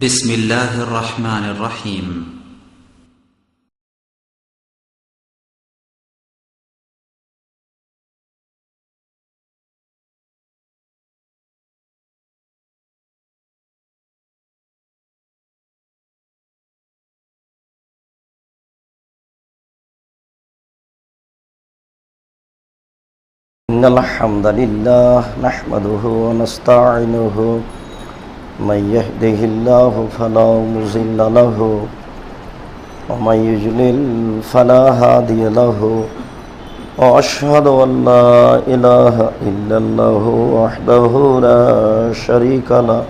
بسم الله الرحمن الرحيم إن الحمد لله نحمده ونستعينه من يهده الله فلا مضل له ومن يضلل فلا هادي له وأشهد أن لا إله إلا الله وحده لا شريك له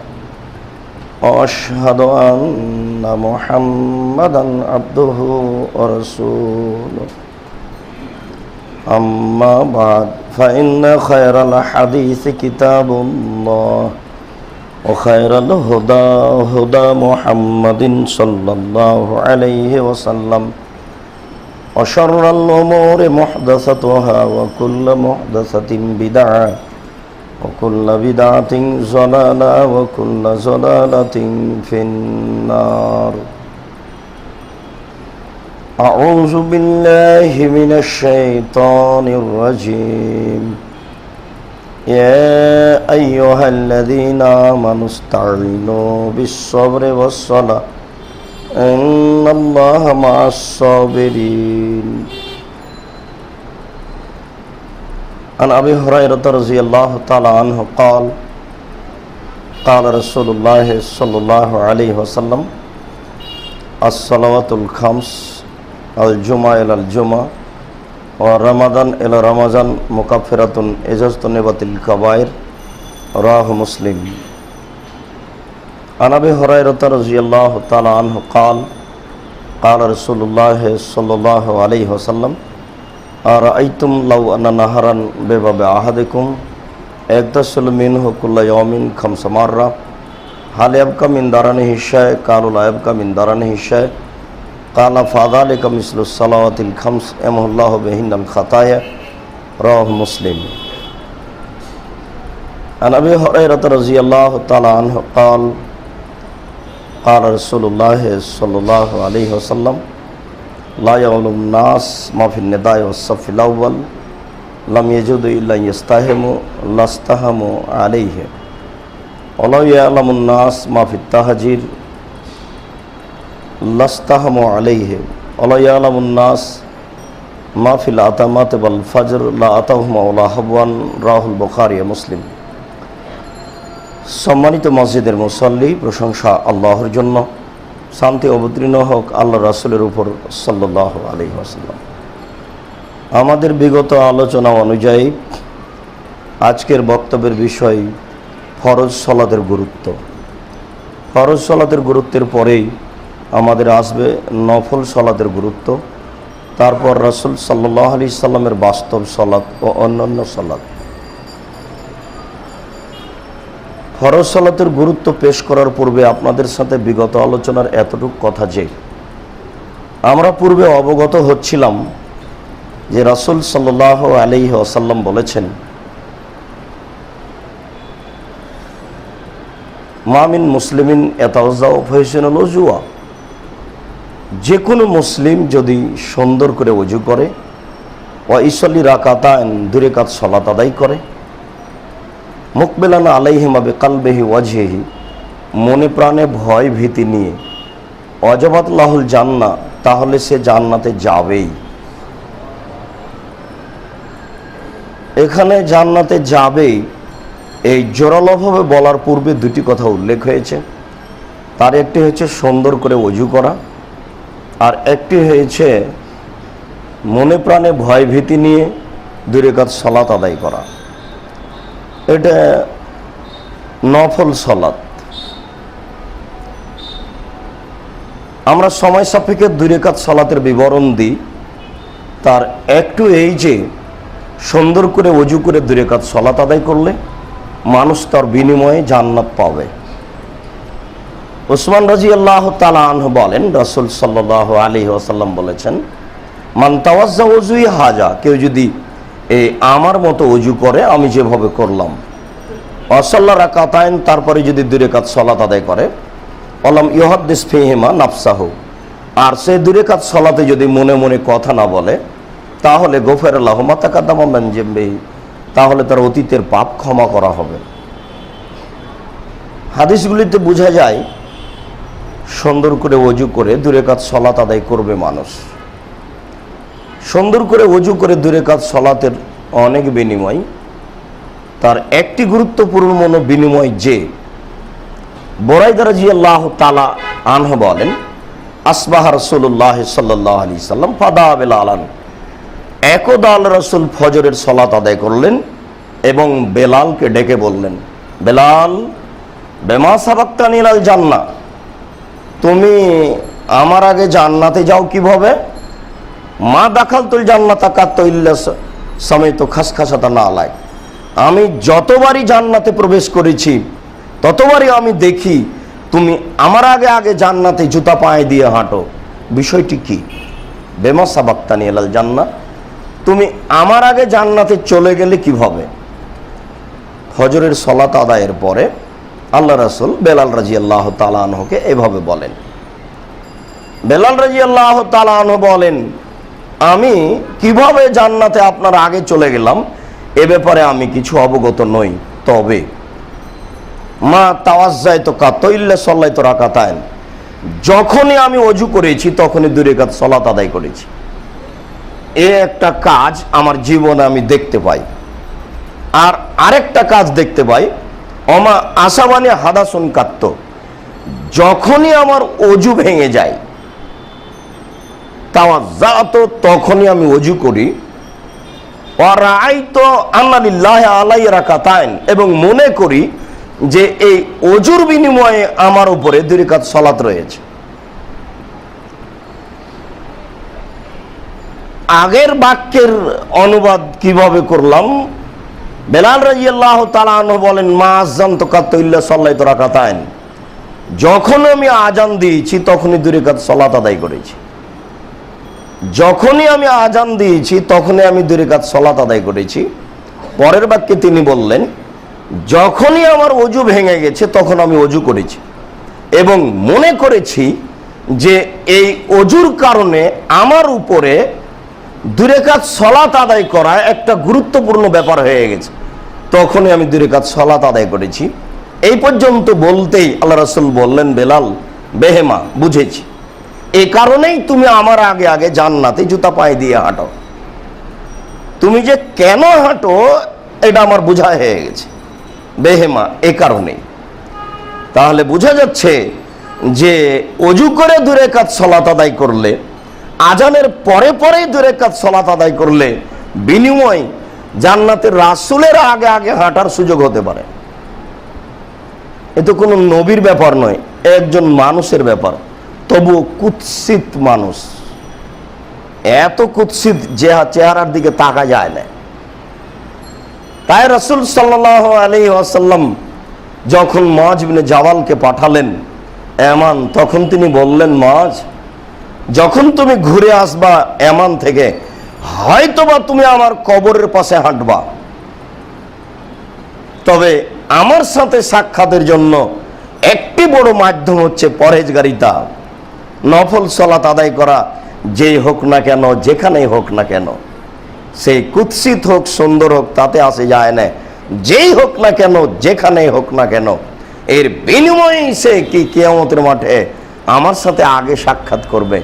وأشهد أن محمدا عبده ورسوله أما بعد فإن خير الحديث كتاب الله وخير الهدى هدى محمد صلى الله عليه وسلم وشر الأمور محدثاتها وكل محدثة بدعة وكل بدعة ضلالة وكل ضلالة في النار. أعوذ بالله من الشيطان الرجيم. يا أيها الذين آمنوا استعينوا بالصبر والصلاة إن الله مع الصابرين. عن أبي هريرة رضي الله تعالى عنه قال قال رسول الله صلى الله عليه وسلم الصلوات الخمس الجمعة إلى الجمعة ورمضان إلى رمضان مكفرة إجازة الكبائر رواه مسلم. عن أبي هريرة رضي الله تعالى عنه قال قال رسول الله صلى الله عليه وسلم أرأيتم لو أن نهرا بباب أحدكم يغتسل منه كل يوم 5 مرة هل يبقى من درنه شيء؟ قالوا لا يبقى من درنه شيء. قال فذلك مثل الصلوات الخمس يمحو الله بهن الخطايا رواه مسلم. عن أبي هريرة رضي الله تعالى عنه قال قال رسول الله صلى الله عليه وسلم لا يعلم الناس ما في النداء والصف الأول لم يجدوا إلا يستهموا لاستهموا عليه ولو يعلم الناس ما في التهجير লাস্তাহামু আলাইহি ওয়া ইয়ালামুন নাস মা ফিল আতামাত ওয়াল ফজর লা আতাহুম ওয়া হাবওয়ান রাহুল বুখারী ও মুসলিম। সম্মানিত মসজিদের মুসল্লি, প্রশংসা আল্লাহর জন্য, শান্তি অবতীর্ণ হোক আল্লাহ রাসূলের উপর সাল্লাল্লাহু আলাইহি ওয়াসাল্লাম। আমাদের বিগত আলোচনা অনুযায়ী আজকের বক্তব্যের বিষয় ফরজ সালাতের গুরুত্ব। ফরজ সালাতের গুরুত্বের পরেই আমাদের আসবে নফল সালাতের গুরুত্ব, তারপর রাসূল সাল্লাল্লাহু আলাইহি সাল্লামের বাস্তব সালাত ও অন্যান্য সালাত। ফরজ সালাতের গুরুত্ব পেশ করার পূর্বে আপনাদের সাথে বিগত আলোচনার এতটুকু কথা যে আমরা পূর্বে অবগত হচ্ছিলাম যে রাসূল সাল্লাল্লাহু আলাইহি ওয়াসাল্লাম বলেছেন মা মিন মুসলিমিন ইয়াতাওয়াজ্জাউ ফায়ুহসিনুল উযুয়া, যে কোনো মুসলিম যদি সুন্দর করে ওযু করে ওয়া ইসল্লি রাকাতাইন 2 রাকাত সালাত আদায় করে মুকবিলান আলাইহিমা বিকালবিহি ওয়াজহিহি, মনে প্রাণে ভয় ভীতি নিয়ে ওয়াজাবাত লাহুল জান্নাহ, তাহলে সে জান্নাতে যাবেই। এখানে জান্নাতে যাবেই এই জোরালোভাবে বলার পূর্বে দুটি কথা উল্লেখ হয়েছে। তার একটি হচ্ছে সুন্দর করে ওযু করা, আর একটি হয়েছে মনে প্রাণে ভয় ভীতি নিয়ে 2 রাকাত সালাত আদায় করা। এটা নফল সালাত। আমরা সময় সাপেক্ষে 2 রাকাত সালাতের বিবরণ দিই। তার একটু এই যে সুন্দর করে ওযু করে 2 রাকাত সালাত আদায় করলে মানুষ তার বিনিময়ে জান্নাত পাবে। উসমান রাদিয়াল্লাহু তাআলা আনহু বলেন রাসূল সাল্লাল্লাহু আলাইহি ওয়াসাল্লাম বলেছেন মান তাওয়াজ্জা ওযুই হাজা, কেউ যদি এই আমার মতো ওযু করে আমি যেভাবে করলাম ওয়া সাল্লা রাকাতাইন, তারপরে যদি 2 রাকাত সালাত আদায় করে অলাম ইউহাদ্দিস ফিহিমা নাফসাহু, আর সে 2 রাকাত সালাতে যদি মনে মনে কথা না বলে, তাহলে গফিরা লাহু মা তাকাদ্দামা মিন যামবিহি, তাহলে তার অতীতের পাপ ক্ষমা করা হবে। হাদিসগুলিতে বোঝা যায় সুন্দর করে ওযু করে 2 রাকাত সালাত আদায় করবে মানুষ। সুন্দর করে ওযু করে 2 রাকাত সালাতের অনেক বিনিময়। তার একটি গুরুত্বপূর্ণ বিনিময় যে বুরাইদা রাদিয়াল্লাহু তাআলা আনহু বলেন, আসবাহা রাসূলুল্লাহ সাল্লাল্লাহু আলাইহি সাল্লাম ফাদা বেলালান, একদা আল্লাহ রাসূল ফজরের সালাত আদায় করলেন এবং বেলালকে ডেকে বললেন, বেলাল বেমা সাবাক্তানি ইলাল জান্নাহ, তুমি আমার আগে জান্নাতে যাও কিভাবে? মা দাখালতুল জান্নাতা কাত্তু ইল্লা সামাইতু খাসখাসাতা নালাই, আমি যতবারই জান্নাতে প্রবেশ করেছি ততবারই আমি দেখি তুমি আমার আগে আগে জান্নাতে জুতা পায়ে দিয়ে হাঁটো। বিষয়টি কি? বেমা সাবাক্তানি ইলাল জান্নাহ, তুমি আমার আগে জান্নাতে চলে গেলে কিভাবে? ফজরের সালাত আদায়ের পরে আল্লাহ রাসূল বেলাল রাদিয়াল্লাহু তাআলা আনহুকে এভাবে বলেন। বেলাল রাদিয়াল্লাহু তাআলা আনহু বলেন, আমি কিভাবে জান্নাতে আপনার আগে চলে গেলাম এ ব্যাপারে আমি কিছু অবগত নই, তবে মা তাওয়াজ্জাইতু কাত্তু ইল্লা সাল্লাইতু রাকাতাইন, যখনই আমি ওযু করেছি তখনই 2 রাকাত সালাত আদায় করেছি। এ একটা কাজ আমার জীবনে আমি দেখতে পাই। আর আরেকটা কাজ দেখতে পাই, অমা আসাবানি হাদাসুন কাত্তু, যখনই আমার ওযু ভেঙে যায় তাওয়াজ্জাতু, তখনই আমি ওযু করি। ওয়া রাআইতু আন্না লিল্লাহি আলাইয়া রাকাতাইন, এবং মনে করি যে এই ওযুর বিনিময়ে আমার উপরে 2 রাকাত সালাত রয়েছে। আগের বাক্যের অনুবাদ কিভাবে করলাম? বেলাল রাদিয়াল্লাহু তাআলা আনহু বলেন, মা আযানতু কাত্তু ইল্লা সাল্লাইতু রাকাতাইন, যখন আমি আজান দিয়েছি তখনই 2 রাকাত সালাত আদায় করেছি। যখনই আমি আজান দিয়েছি তখনই আমি 2 রাকাত সালাত আদায় করেছি। পরের বাক্যে তিনি বললেন, যখনই আমার ওযু ভেঙে গেছে তখন আমি ওযু করেছি এবং মনে করেছি যে এই ওযুর কারণে আমার উপরে 2 রাকাত সালাত আদায় করা একটা গুরুত্বপূর্ণ ব্যাপার হয়ে গেছে, তখনই আমি 2 রাকাত সালাত আদায় করেছি। এই পর্যন্ত বলতেই আল্লাহ রাসূল বললেন, বেলাল বেহেমা, বুঝেছি, এই কারণেই তুমি আমার আগে আগে জান্নাতে জুতা পায়ে দিয়ে হাঁটো। তুমি যে কেন হাঁটো এটা আমার বোঝা হয়ে গেছে, বেহেমা, এই কারণেই। তাহলে বোঝা যাচ্ছে যে ওযু করে 2 রাকাত সালাত আদায় করলে, আজানের পরে পরেই 2 রাকাত সালাত আদায় করলে বিনিময় জান্নাতের রাসূলের আগে আগে হাঁটার সুযোগ হতে পারে। এ তো কোনো নবীর ব্যাপার নয়, একজন মানুষের ব্যাপার, তবু কুৎসিত মানুষ, এত কুৎসিত যে চেহারার দিকে তাকা যায় না। তাই রাসূল সাল্লাল্লাহু আলাইহি ওয়াসাল্লাম যখন মুআয ইবনে জাবালকে পাঠালেন ইয়ামান, তখন তিনি বললেন, মুআয, যখন তুমি ঘুরে আসবা ইয়ামান থেকে, হয়তোবা তুমি আমার কবরের পাশে হাঁটবা, তবে আমার সাথে সাক্ষাতের জন্য একটি বড় মাধ্যম হচ্ছে পরহেজগারিতা, নফল সালাত আদায় করা, যেই হোক না কেন, যেখানেই হোক না কেন, সেই কুৎসিত হোক সুন্দর হোক তাতে আসে যায় না, যেই হোক না কেন, যেখানেই হোক না কেন, এর বিনিময়ে সে কি কিয়ামতের মাঠে আমার সাথে আগে সাক্ষাৎ করবে।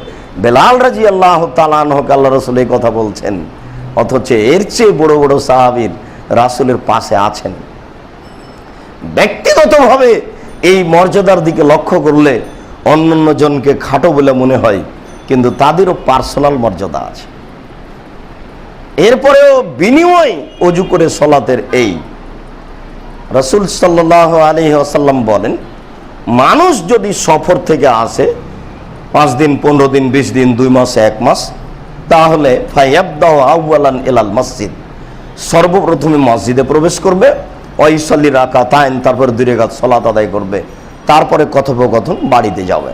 বেলাল রাদিয়াল্লাহু তাআলা আনহু আল্লাহ রাসূল এই কথা বলছেন, অথচ এর চেয়ে বড় বড় সাহাবীর রাসূলের পাশে আছেন। ব্যক্তিগতভাবে এই মর্যাদার দিকে লক্ষ্য করলে অন্যান্য জনকে খাটো বলে মনে হয়, কিন্তু তাদেরও পার্সোনাল মর্যাদা আছে। এরপরেও বিনিময় ওযু করে সালাতের এই রাসূল সাল্লাল্লাহু আলাইহি ওয়াসাল্লাম বলেন, মানুষ যদি সফর থেকে আসে 5 দিন, 15 দিন, 20 দিন, 2 মাস, 1 মাস, তাহলে ফায়াবদাউ আউয়ালান ইলাল মসজিদ, সর্বপ্রথমে মসজিদে প্রবেশ করবে, ওয়াইসাল্লি রাকাতাইন, তারপর 2 রাকাত সালাত আদায় করবে, তারপরে কথোপকথন বাড়িতে যাবে।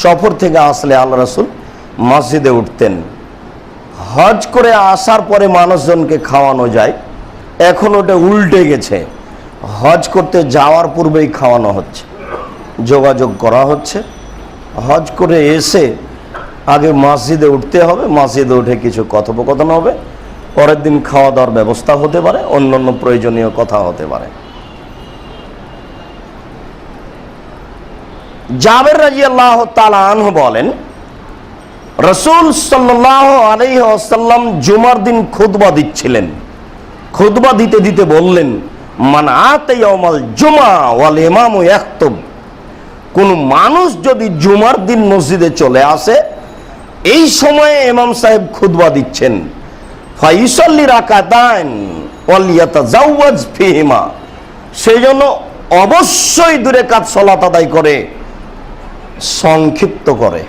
সফর থেকে আসলে আল্লাহ রাসূল মসজিদে উঠতেন। হজ করে আসার পরে মানুষজনকে খাওয়ানো যায়, এখন ওটা উল্টে গেছে, হজ করতে যাওয়ার পূর্বেই খাওয়ানো হচ্ছে। যোগাযোগ করা হচ্ছে। হজ করে এসে আগে মসজিদে উঠতে হবে, মসজিদে উঠে কিছু কথোপকথন হবে, পরের দিন খাওয়া দাওয়ার ব্যবস্থা হতে পারে, অন্যান্য প্রয়োজনীয় কথা হতে পারে। জাবের রাদিয়াল্লাহু তাআলা আনহু বলেন, রাসূল সাল্লাল্লাহু আলাইহি ওয়াসাল্লাম জুমার দিন খুতবা দিচ্ছিলেন। খুতবা দিতে দিতে বললেন, মান আতা ইয়াউমাল জুমা ওয়াল ইমামু ইয়াখতুব, কোন মানুষ যদি জুমার দিন মসজিদে চলে আসে, এই সময়ে ইমাম সাহেব খুতবা দিচ্ছেন, ফাইসাল্লি রাকাতাইন ওয়াল ইয়াতাজাওয়াজ ফিহিমা, সেজন্য অবশ্যই 2 রাকাত সালাত আদায় করে, সংক্ষিপ্ত করে।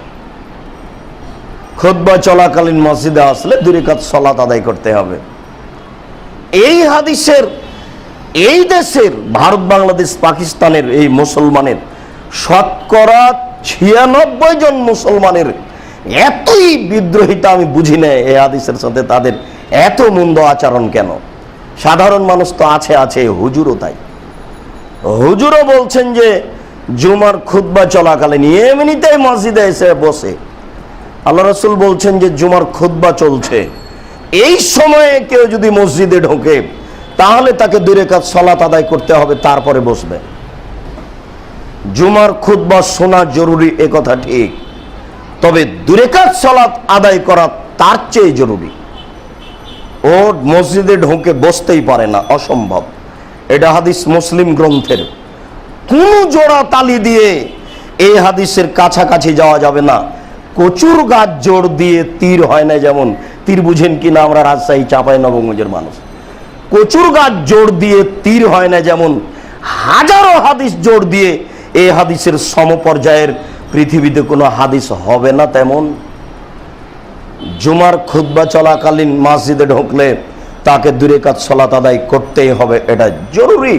খুতবা চলাকালীন মসজিদে আসলে 2 রাকাত সালাত আদায় করতে হবে। এই হাদিসের এই দেশের ভারত, বাংলাদেশ, পাকিস্তানের এই মুসলমানের শতকরা 96 জন মুসলমানের এতই বিদ্রোহিতা আমি বুঝি না। এই হাদিসের সাথে তাদের এত মন্দ আচরণ কেন? সাধারণ মানুষ তো আছে, হুজুরও তাই। হুজুরও বলছেন যে জুমার খুতবা চলাকালীন এমনিতেই মসজিদে এসে বসে। আল্লাহ রাসূল বলছেন যে জুমার খুতবা চলছে, এই সময়ে কেউ যদি মসজিদে ঢোকে তাহলে তাকে 2 রাকাত সালাত আদায় করতে হবে, তারপরে বসবে। জুমার খুতবা শোনা জরুরি, এ কথা ঠিক, তবে 2 রাকাত সালাত আদায় করা তার চেয়ে জরুরি। ও মসজিদে ঢোকে বসতেই পারে না, অসম্ভব। এটা হাদিস মুসলিম গ্রন্থের। কোন জোড়া তালি দিয়ে এই হাদিসের কাছাকাছি যাওয়া যাবে না। কচুর গাছ জোর দিয়ে তীর হয় না, যেমন তীর বুঝেন কিনা আমরা রাজশাহী চাঁপাইনবাবগঞ্জের মানুষ। কচুর গাছ জোর দিয়ে তীর হয় না, যেমন হাজারো হাদিস জোর দিয়ে এই হাদিসের সমপর্যায়ের পৃথিবীতে কোনো হাদিস হবে না। তেমন জুমার খুতবা চলাকালীন মসজিদে ঢুকলে তাকে 2 রাকাত সালাত আদায় করতেই হবে, এটা জরুরি।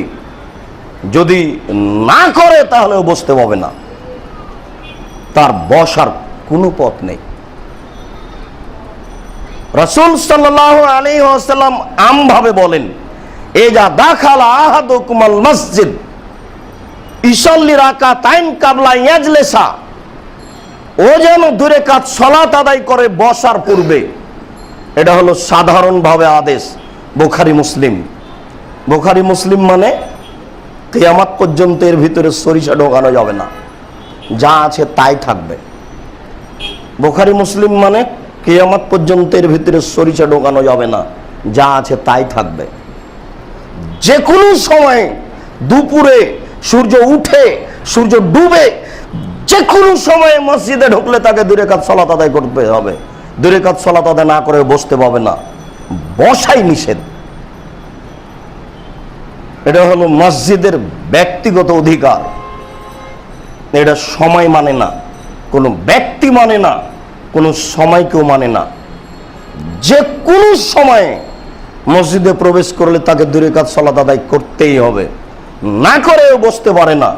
যদি না করে তাহলেও বসতে হবে না, তার বসার কোনো পথ নেই। রাসূল সাল্লাল্লাহু আলাইহি ওয়াসাল্লাম আমভাবে বলেন, ইজা দাখালা আহাদুকুমাল মসজিদ ইসাল্লি রাকাতাইন কাবলা ইয়াজলিসা, ও যেন 2 রাকাত সালাত আদায় করে বসার পূর্বে। এটা হলো সাধারণভাবে আদেশ। বুখারী মুসলিম, বুখারী মুসলিম মানে কিয়ামত পর্যন্ত এর ভিতরে সরিষা ঢোকানো যাবে না, যা আছে তাই থাকবে। বুখারী মুসলিম মানে কিয়ামত পর্যন্ত এর ভিতরে সরিষা ঢোকানো যাবে না, যা আছে তাই থাকবে। যে কোনো সময়, দুপুরে, সূর্য উঠে, সূর্য ডুবে, যে কোনো সময়ে মসজিদে ঢুকলে তাকে 2 রাকাত সালাত আদায় করতে হবে। 2 রাকাত সালাত আদায় না করে বসতে পাবে না, বসাই নিষেধ। এটা হলো মসজিদের ব্যক্তিগত অধিকার। এটা সময় মানে না, কোনো ব্যক্তি মানে না, কোনো সময়কেও মানে না। যে কোনো সময়ে মসজিদে প্রবেশ করলে তাকে 2 রাকাত সালাত আদায় করতেই হবে, না করেও বসতে পারে না।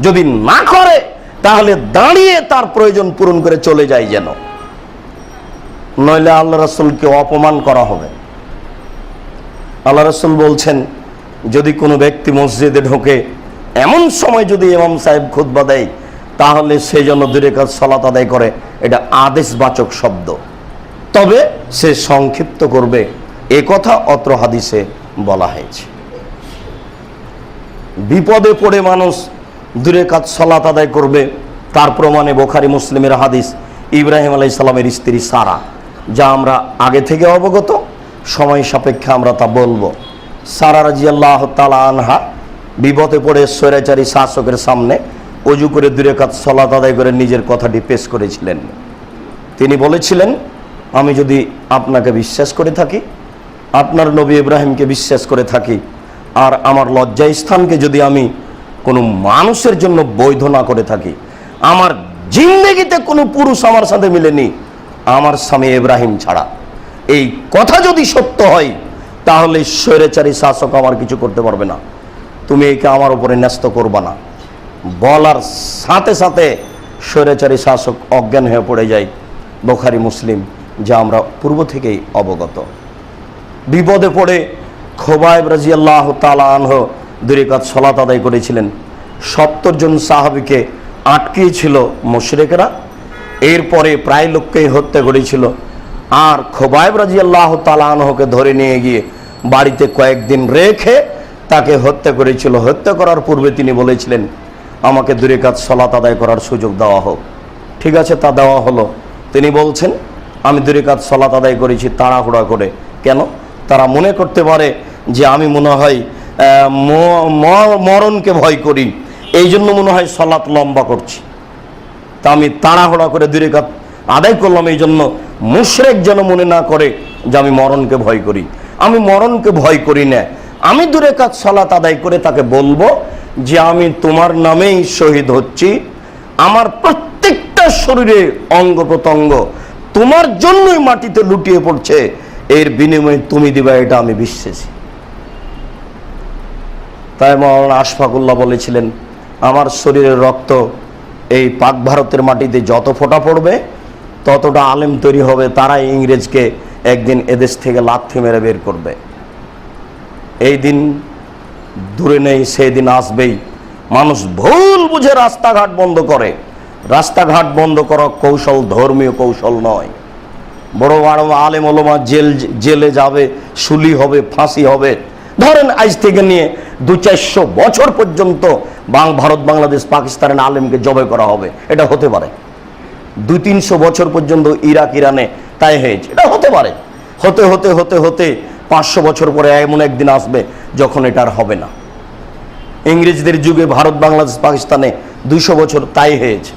যদি না করে তাহলে দাঁড়িয়ে তার প্রয়োজন পূরণ করে চলে যায় যেন, নইলে আল্লাহ রাসূলকে অপমান করা হবে। আল্লাহ রাসূল বলছেন, যদি কোনো ব্যক্তি মসজিদে ঢোকে এমন সময় যদি ইমাম সাহেব খুতবা দেয়, তাহলে সে যেন 2 রাকাত সালাত আদায় করে। এটা আদেশবাচক শব্দ, তবে সে সংক্ষিপ্ত করবে, এ কথা অত্র হাদিসে বলা হয়েছে। বিপদে পড়ে মানুষ 2 রাকাত সালাত আদায় করবে, তার প্রমাণে বুখারী মুসলিমের হাদিস ইব্রাহিম আলাইহিস সালামের স্ত্রী সারা, যা আমরা আগে থেকে অবগত, সময় সাপেক্ষে আমরা তা বলবো। সারা রাদিয়াল্লাহু তাআলা আনহা বিপদে পড়ে স্বৈরাচারী শাসকের সামনে ওযু করে 2 রাকাত সালাত আদায় করে নিজের কথাটি পেশ করেছিলেন। তিনি বলেছিলেন, আমি যদি আপনাকে বিশ্বাস করে থাকি, আপনার নবী ইব্রাহিমকে বিশ্বাস করে থাকি, আর আমার লজ্জা স্থানকে যদি আমি কোনো মানুষের জন্য বৈধ না করে থাকি, আমার জিন্দেগিতে কোনো পুরুষ আমার সাথে মিলেনি আমার স্বামী ইব্রাহিম ছাড়া, এই কথা যদি সত্য হয়, তাহলে স্বৈরাচারী শাসক আমার কিছু করতে পারবে না, তুমি একে আমার উপরে ন্যস্ত করবা না। বলার সাথে সাথে স্বৈরাচারী শাসক অজ্ঞান হয়ে পড়ে যায়। বুখারী মুসলিম, যা আমরা পূর্ব থেকেই অবগত। বিপদে পড়ে খোবাইব রাদিয়াল্লাহু তাআলা আনহু 2 রাকাত সালাত আদায় করেছিলেন। 70 জন সাহাবীকে আটকিয়েছিল মুশরিকরা, এরপরে প্রায় লোককেই হত্যা করেছিল। আর খোবাইব রাদিয়াল্লাহু তাআলা আনহুকে ধরে নিয়ে গিয়ে বাড়িতে কয়েকদিন রেখে তাকে হত্যা করেছিল। হত্যা করার পূর্বে তিনি বলেছিলেন, আমাকে 2 রাকাত সালাত আদায় করার সুযোগ দেওয়া হোক। ঠিক আছে, তা দেওয়া হলো। তিনি বলছেন, আমি 2 রাকাত সালাত আদায় করেছি তাড়াহুড়া করে। কেন? তারা মনে করতে পারে যে আমি মনে হয় মরণকে ভয় করি, এই জন্য মনে হয় সালাত লম্বা করছি। তা আমি তাড়াহুড়া করে 2 রাকাত আদায় করলাম, এই জন্য মুশরিক যেন মনে না করে যে আমি মরণকে ভয় করি। আমি মরণকে ভয় করি না। আমি 2 রাকাত সালাত আদায় করে তাকে বলবো যে আমি তোমার নামেই শহীদ হচ্ছি, আমার প্রত্যেকটা শরীরে অঙ্গ প্রত্যঙ্গ তোমার জন্যই মাটিতে লুটিয়ে পড়ছে, এর বিনিময়ে তুমি দিবা, এটা আমি বিশ্বাসী। তাই মাওলানা আশফাকুল্লাহ বলেছিলেন, আমার শরীরের রক্ত এই পাক ভারতের মাটিতে যত ফোঁটা পড়বে ততটা আলেম তৈরি হবে, তারাই ইংরেজকে একদিন এদেশ থেকে লাথি মেরে বের করবে। এই দিন দূরে নেই, সেই দিন আসবেই। মানুষ ভুল বুঝে রাস্তাঘাট বন্ধ করে। রাস্তাঘাট বন্ধ করা কৌশল ধর্মীয় কৌশল নয়। বড় বড় আলেম ওলামা জেলে যাবে, শুলি হবে, ফাঁসি হবে। ধরেন আজ থেকে নিয়ে 200-400 বছর পর্যন্ত ভারত, বাংলাদেশ, পাকিস্তানের আলেমকে জবাই করা হবে, এটা হতে পারে। 200-300 বছর পর্যন্ত ইরাক, ইরানে তাই হয়েছে, এটা হতে পারে। হতে হতে হতে হতে 500 বছর পরে এমন একদিন আসবে যখন এটা আর হবে না। ইংরেজদের যুগে ভারত, বাংলাদেশ, পাকিস্তানে 200 বছর তাই হয়েছে।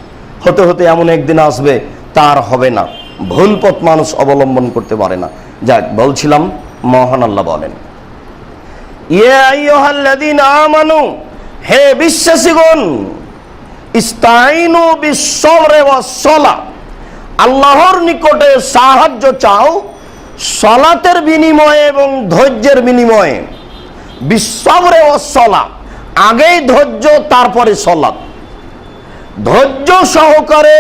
হতে হতে এমন একদিন আসবে তার হবে না। ভুল পথ মানুষ অবলম্বন করতে পারে না। যাক, বলছিলাম, মহান আল্লাহ বলেন, ইয়া আইয়ুহাল্লাযীনা আমানু, হে বিশ্বাসীগণ, ইস্তাইনু বিস-সাবরি ওয়াস-সালাহ, আল্লাহর নিকটে সাহায্য চাও সালাতের বিনিময়ে এবং ধৈর্যের বিনিময়ে। বিস-সাবরি ওয়াস-সালাহ, আগেই ধৈর্য তারপরে সালাত। ধৈর্য সহকারে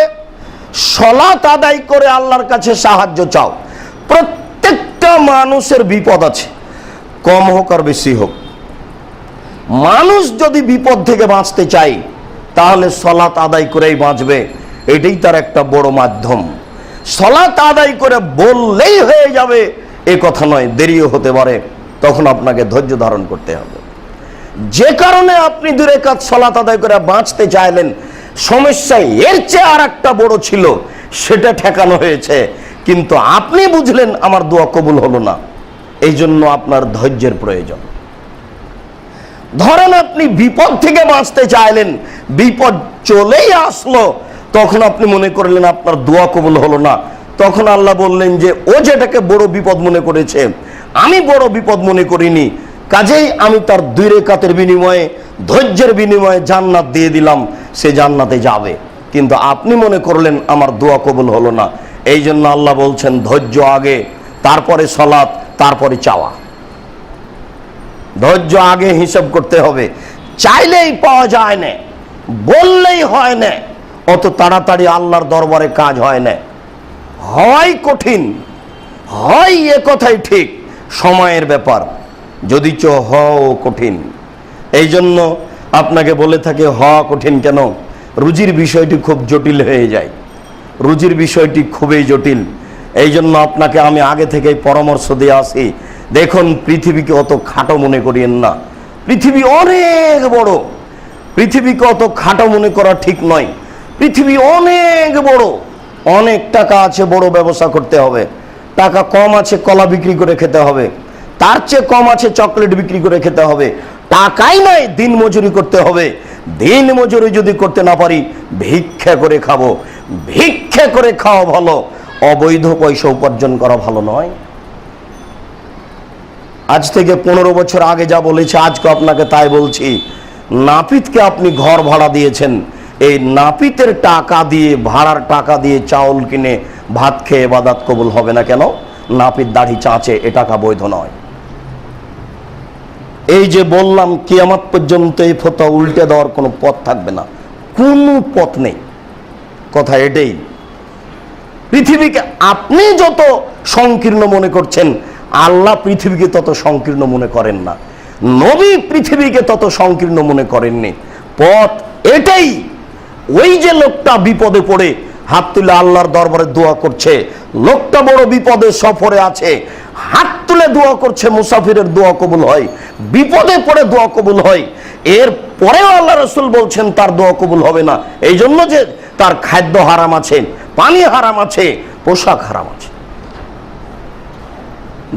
সালাত আদায় করে আল্লাহর কাছে সাহায্য চাও। প্রত্যেকটা মানুষের বিপদ আছে, কম হোক আর বেশি হোক। মানুষ যদি বিপদ থেকে বাঁচতে চায় তাহলে সালাত আদায় করেই বাঁচবে, এটাই তার একটা বড় মাধ্যম। সালাত আদায় করে বললেই হয়ে যাবে এ কথা নয়, দেরিও হতে পারে, তখন আপনাকে ধৈর্য ধারণ করতে হবে। যে কারণে আপনি 2 রাকাত সালাত আদায় করে বাঁচতে চাইলেন, সমস্যা এর চেয়ে আর একটা বড় ছিল, সেটা ঠেকানো হয়েছে, কিন্তু আপনি বুঝলেন আমার দোয়া কবুল হলো না, এই জন্য আপনার ধৈর্যের প্রয়োজন। ধরেন আপনি বিপদ থেকে বাঁচতে চাইলেন, বিপদ চলেই আসলো, তখন আপনি মনে করলেন আপনার দোয়া কবুল হলো না, তখন আল্লাহ বললেন যে ও যেটাকে বড় বিপদ মনে করেছে আমি বড় বিপদ মনে করিনি, কাজেই আমি তার 2 রাকাতের বিনিময়ে, ধৈর্যের বিনিময়ে জান্নাত দিয়ে দিলাম, সে জান্নাতে যাবে। কিন্তু আপনি মনে করলেন আমার দোয়া কবুল হলো না, এই জন্য আল্লাহ বলছেন ধৈর্য আগে, তারপরে সালাত, তারপরে চাওয়া। ধৈর্য আগে, হিসাব করতে হবে। চাইলেই পাওয়া যায় না, বললেই হয় না, অত তাড়াতাড়ি আল্লাহর দরবারে কাজ হয় না। হয় কঠিন, হয় এ কথাই ঠিক, সময়ের ব্যাপার, যদি হও কঠিন। এই জন্য আপনাকে বলে থাকে হওয়া কঠিন কেন? রুজির বিষয়টি খুব জটিল হয়ে যায়, রুজির বিষয়টি খুবই জটিল। এই জন্য আপনাকে আমি আগে থেকেই পরামর্শ দিয়ে আসি, দেখুন পৃথিবীকে অত খাটো মনে করিয়েন না। পৃথিবী অনেক বড়, পৃথিবীকে অত খাটো মনে করা ঠিক নয়। পৃথিবী অনেক বড়, অনেক টাকা আছে, বড় ব্যবসা করতে হবে। টাকা কম আছে, কলা বিক্রি করে খেতে হবে। তার চেয়ে কম আছে, চকলেট বিক্রি করে খেতে হবে। টাকাই নাই, দিন মজুরি করতে হবে। দিন মজুরি যদি করতে না পারি, ভিক্ষা করে খাবো। ভিক্ষা করে খাওয়া ভালো, অবৈধ পয়সা উপার্জন করা ভালো নয়। আজ থেকে 15 বছর আগে যা বলেছে আজকে আপনাকে তাই বলছি। নাপিতকে আপনি ঘর ভাড়া দিয়েছেন, এই নাপিতের টাকা দিয়ে, ভাড়ার টাকা দিয়ে চাউল কিনে ভাত খেয়ে ইবাদত কবুল হবে না কেন? নাপিত দাড়ি চাঁচে, এ টাকা বৈধ নয়। এই যে বললাম, কিয়ামত পর্যন্ত এই ফতোয়া উল্টে দেওয়ার কোনো পথ থাকবে না, কোনো পথ নেই। কথা এটাই। পৃথিবীকে আপনি যত সংকীর্ণ মনে করছেন, আল্লাহ পৃথিবীকে তত সংকীর্ণ মনে করেন না, নবী পৃথিবীকে তত সংকীর্ণ মনে করেননি। পথ এটাই, ওই যে লোকটা বিপদে পড়ে হাত তুলে আল্লাহর দরবারে দোয়া করছে, লোকটা বড় বিপদে সফরে আছে, হাত তুলে দোয়া করছে, মুসাফিরের দোয়া কবুল হয়, বিপদে পড়ে দোয়া কবুল হয়। এর পরেও আল্লাহ রাসূল বলছেন তার দোয়া কবুল হবে না, এই জন্য যে তার খাদ্য হারাম আছে, পানি হারাম আছে, পোশাক হারাম আছে।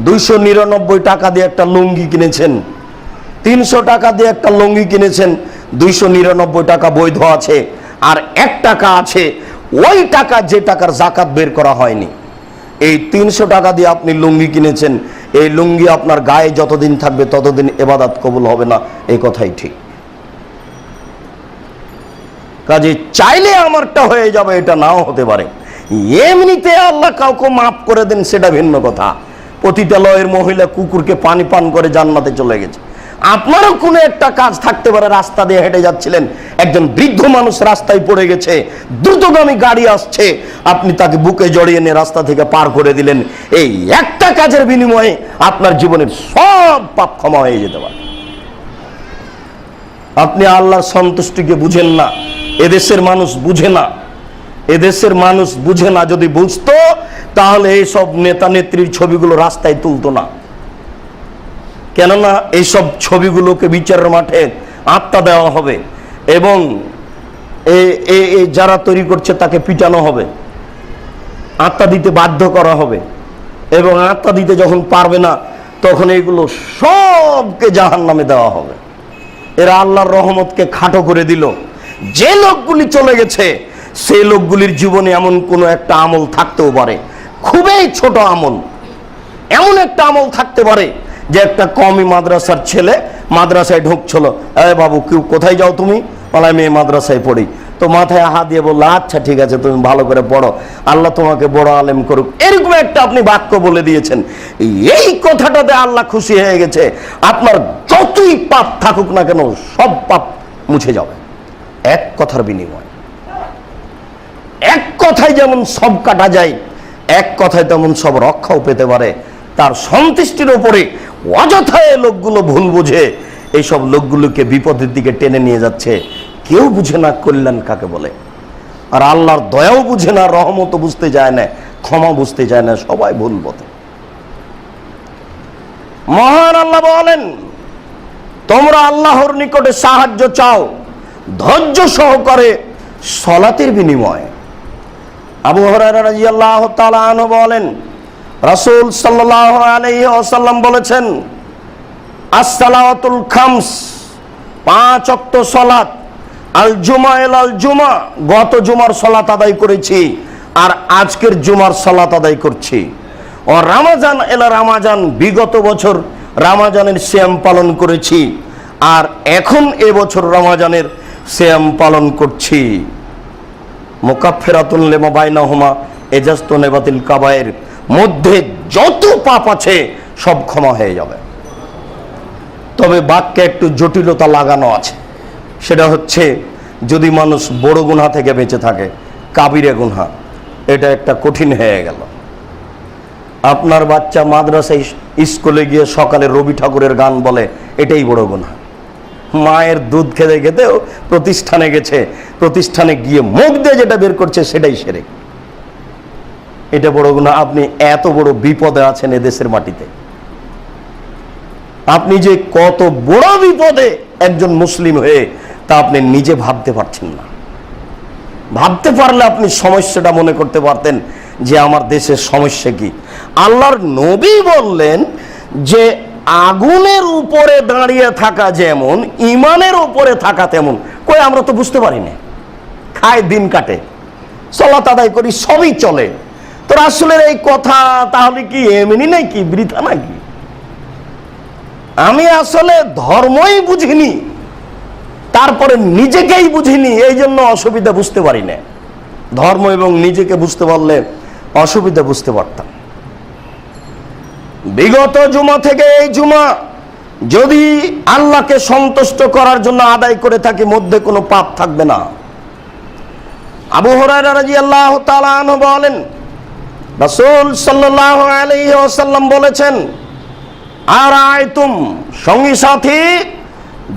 299 টাকা দিয়ে একটা লুঙ্গি কিনেছেন, 300 টাকা দিয়ে একটা লুঙ্গি কিনেছেন, 299 টাকা বৈধ আছে, আর 1 টাকা আছে, ওই টাকা যে টাকার যাকাত বের করা হয়নি। এই 300 টাকা দিয়ে আপনি লুঙ্গি কিনেছেন, এই লুঙ্গি আপনার গায়ে যতদিন থাকবে ততদিন ইবাদত কবুল হবে না, এই কথাই ঠিক। কাজে চাইলে আমারটা হয়ে যাবে, এটা নাও হতে পারে। এমনিতে আল্লাহ কাউকে মাফ করে দেন, সেটা ভিন্ন কথা। পতিতালয়ের মহিলা কুকুরকে পানি পান করে জান্নাতে চলে গেছে। আপনারও কোনো একটা কাজ থাকতে পারে, রাস্তা দিয়ে হেঁটে যাচ্ছিলেন, একজন বৃদ্ধ মানুষ রাস্তায় পড়ে গেছে, দ্রুতগামী গাড়ি আসছে, আপনি তাকে বুকে জড়িয়ে নিয়ে রাস্তা থেকে পার করে দিলেন। এই একটা কাজের বিনিময়ে আপনার জীবনের সব পাপ ক্ষমা হয়ে যেতে পারে। আপনি আল্লাহর সন্তুষ্টিকে বুঝেন না, এদেশের মানুষ বুঝে না, এদেশের মানুষ বুঝে না। যদি বুঝতো তাহলে এইসব নেতা নেত্রীর ছবিগুলো রাস্তায় তুলতো না। কেননা এইসব ছবিগুলোকে বিচারের মাঠে আত্মা দেওয়া হবে এবং যারা তৈরি করছে তাকে পিটানো হবে, আত্মা দিতে বাধ্য করা হবে, এবং আত্মা দিতে যখন পারবে না তখন এইগুলো সবকে জাহান্নামে দেওয়া হবে। এরা আল্লাহর রহমতকে খাটো করে দিল। যে লোকগুলি চলে গেছে সেই লোকগুলির জীবনে এমন কোনো একটা আমল থাকতেও পারে, খুবই ছোট আমল, এমন একটা আমল থাকতে পারে যে একটা কওমি মাদ্রাসার ছেলে মাদ্রাসায় ঢুকছিল, বাবু কেউ কোথায় যাও তুমি? বলে আমি এই মাদ্রাসায় পড়ি। তো মাথায় হাত দিয়ে বললো, আচ্ছা ঠিক আছে, তুমি ভালো করে পড়ো, আল্লাহ তোমাকে বড় আলেম করুক, এরকম একটা আপনি বাক্য বলে দিয়েছেন। এই কথাটাতে আল্লাহ খুশি হয়ে গেছে। আপনার যতই পাপ থাকুক না কেন সব পাপ মুছে যাবে এক কথার বিনিময়ে। এক কথায় যেমন সব কাটা যায়, এক কথায় তেমন সব রক্ষাও পেতে পারে। তার সন্তুষ্টির উপরে অযথায় লোকগুলো ভুল বুঝে এইসব লোকগুলোকে বিপদের দিকে টেনে নিয়ে যাচ্ছে। কেউ বুঝে না কল্যাণ কাকে বলে, আর আল্লাহর দয়াও বুঝে না, রহমতও বুঝতে যায় না, ক্ষমা বুঝতে যায় না, সবাই ভুল পথে। মহান আল্লাহ বলেন, তোমরা আল্লাহর নিকটে সাহায্য চাও ধৈর্য সহকারে সালাতের বিনিময়ে। আবু হুরায়রা রাদিয়াল্লাহু তাআলা আনহু বলেন, রাসূল সাল্লাল্লাহু আলাইহি ওয়াসাল্লাম বলেছেন, as-salawatul khams, 5 ওয়াক্ত সালাত, আল জুমা ইলাল জুমা, গত জুমার সালাত আদায় করেছি আর আজকের জুমার সালাত আদায় করছি। ও রমজান ইলা রমজান, বিগত বছর রমজানের সিয়াম পালন করেছি আর এখন এবছর রমজানের সিয়াম পালন করছি। মুকাফফিরাতুন লিমা বাইনাহুমা, এজাজতুনিবাতিল কাবায়ের, মধ্যে যত পাপ আছে সব ক্ষমা হয়ে যাবে। তবে বাক্যে একটু জটিলতা লাগানো আছে, সেটা হচ্ছে যদি মানুষ বড় গুনাহ থেকে বেঁচে থাকে, কাবিরে গুনাহ, এটা একটা কঠিন হয়ে গেল। আপনার বাচ্চা মাদ্রাসায় স্কুলে গিয়ে সকালে রবি ঠাকুরের গান বলে, এটাই বড় গুনাহ। মায়ের দুধ খেতে খেতেও প্রতিষ্ঠানে গেছে, প্রতিষ্ঠানে গিয়ে মুখ দিয়ে যেটা বের করছে সেটাই শিরক, এটা বড় গুনাহ। আপনি এত বড় বিপদে আছেন এদেশের মাটিতে, আপনি যে কত বড় বিপদে একজন মুসলিম হয়ে তা আপনি নিজে ভাবতে পারছেন না। ভাবতে পারলে আপনি সমস্যাটা মনে করতে পারতেন যে আমার দেশের সমস্যা কি। আল্লাহর নবী বললেন যে আগুনের উপরে দাঁড়িয়ে থাকা যেমন ইমানের উপরে থাকা তেমন। কই আমরা তো বুঝতে পারি না, খাই দিন কাটে, সালাত আদায় করি, সবই চলে। তো রাসূলের এই কথা তাহলে কি এমনি নাকি, বৃথা নাকি? আমি আসলে ধর্মই বুঝিনি, তারপরে নিজেকেই বুঝিনি, এই জন্য অসুবিধা বুঝতে পারি না। ধর্ম এবং নিজেকে বুঝতে পারলে অসুবিধা বুঝতে পারতাম। বিগত জুমা থেকে এই জুমা যদি আল্লাহকে সন্তুষ্ট করার জন্য আদায় করে থাকি, মধ্যে কোনো পাপ থাকবে না। আবু হুরায়রা রাদিয়াল্লাহু তাআলা আনহু বলেন, রাসূল সাল্লাল্লাহু আলাইহি ওয়াসাল্লাম বলেছেন, আর আয়তুম, সঙ্গী সাথী,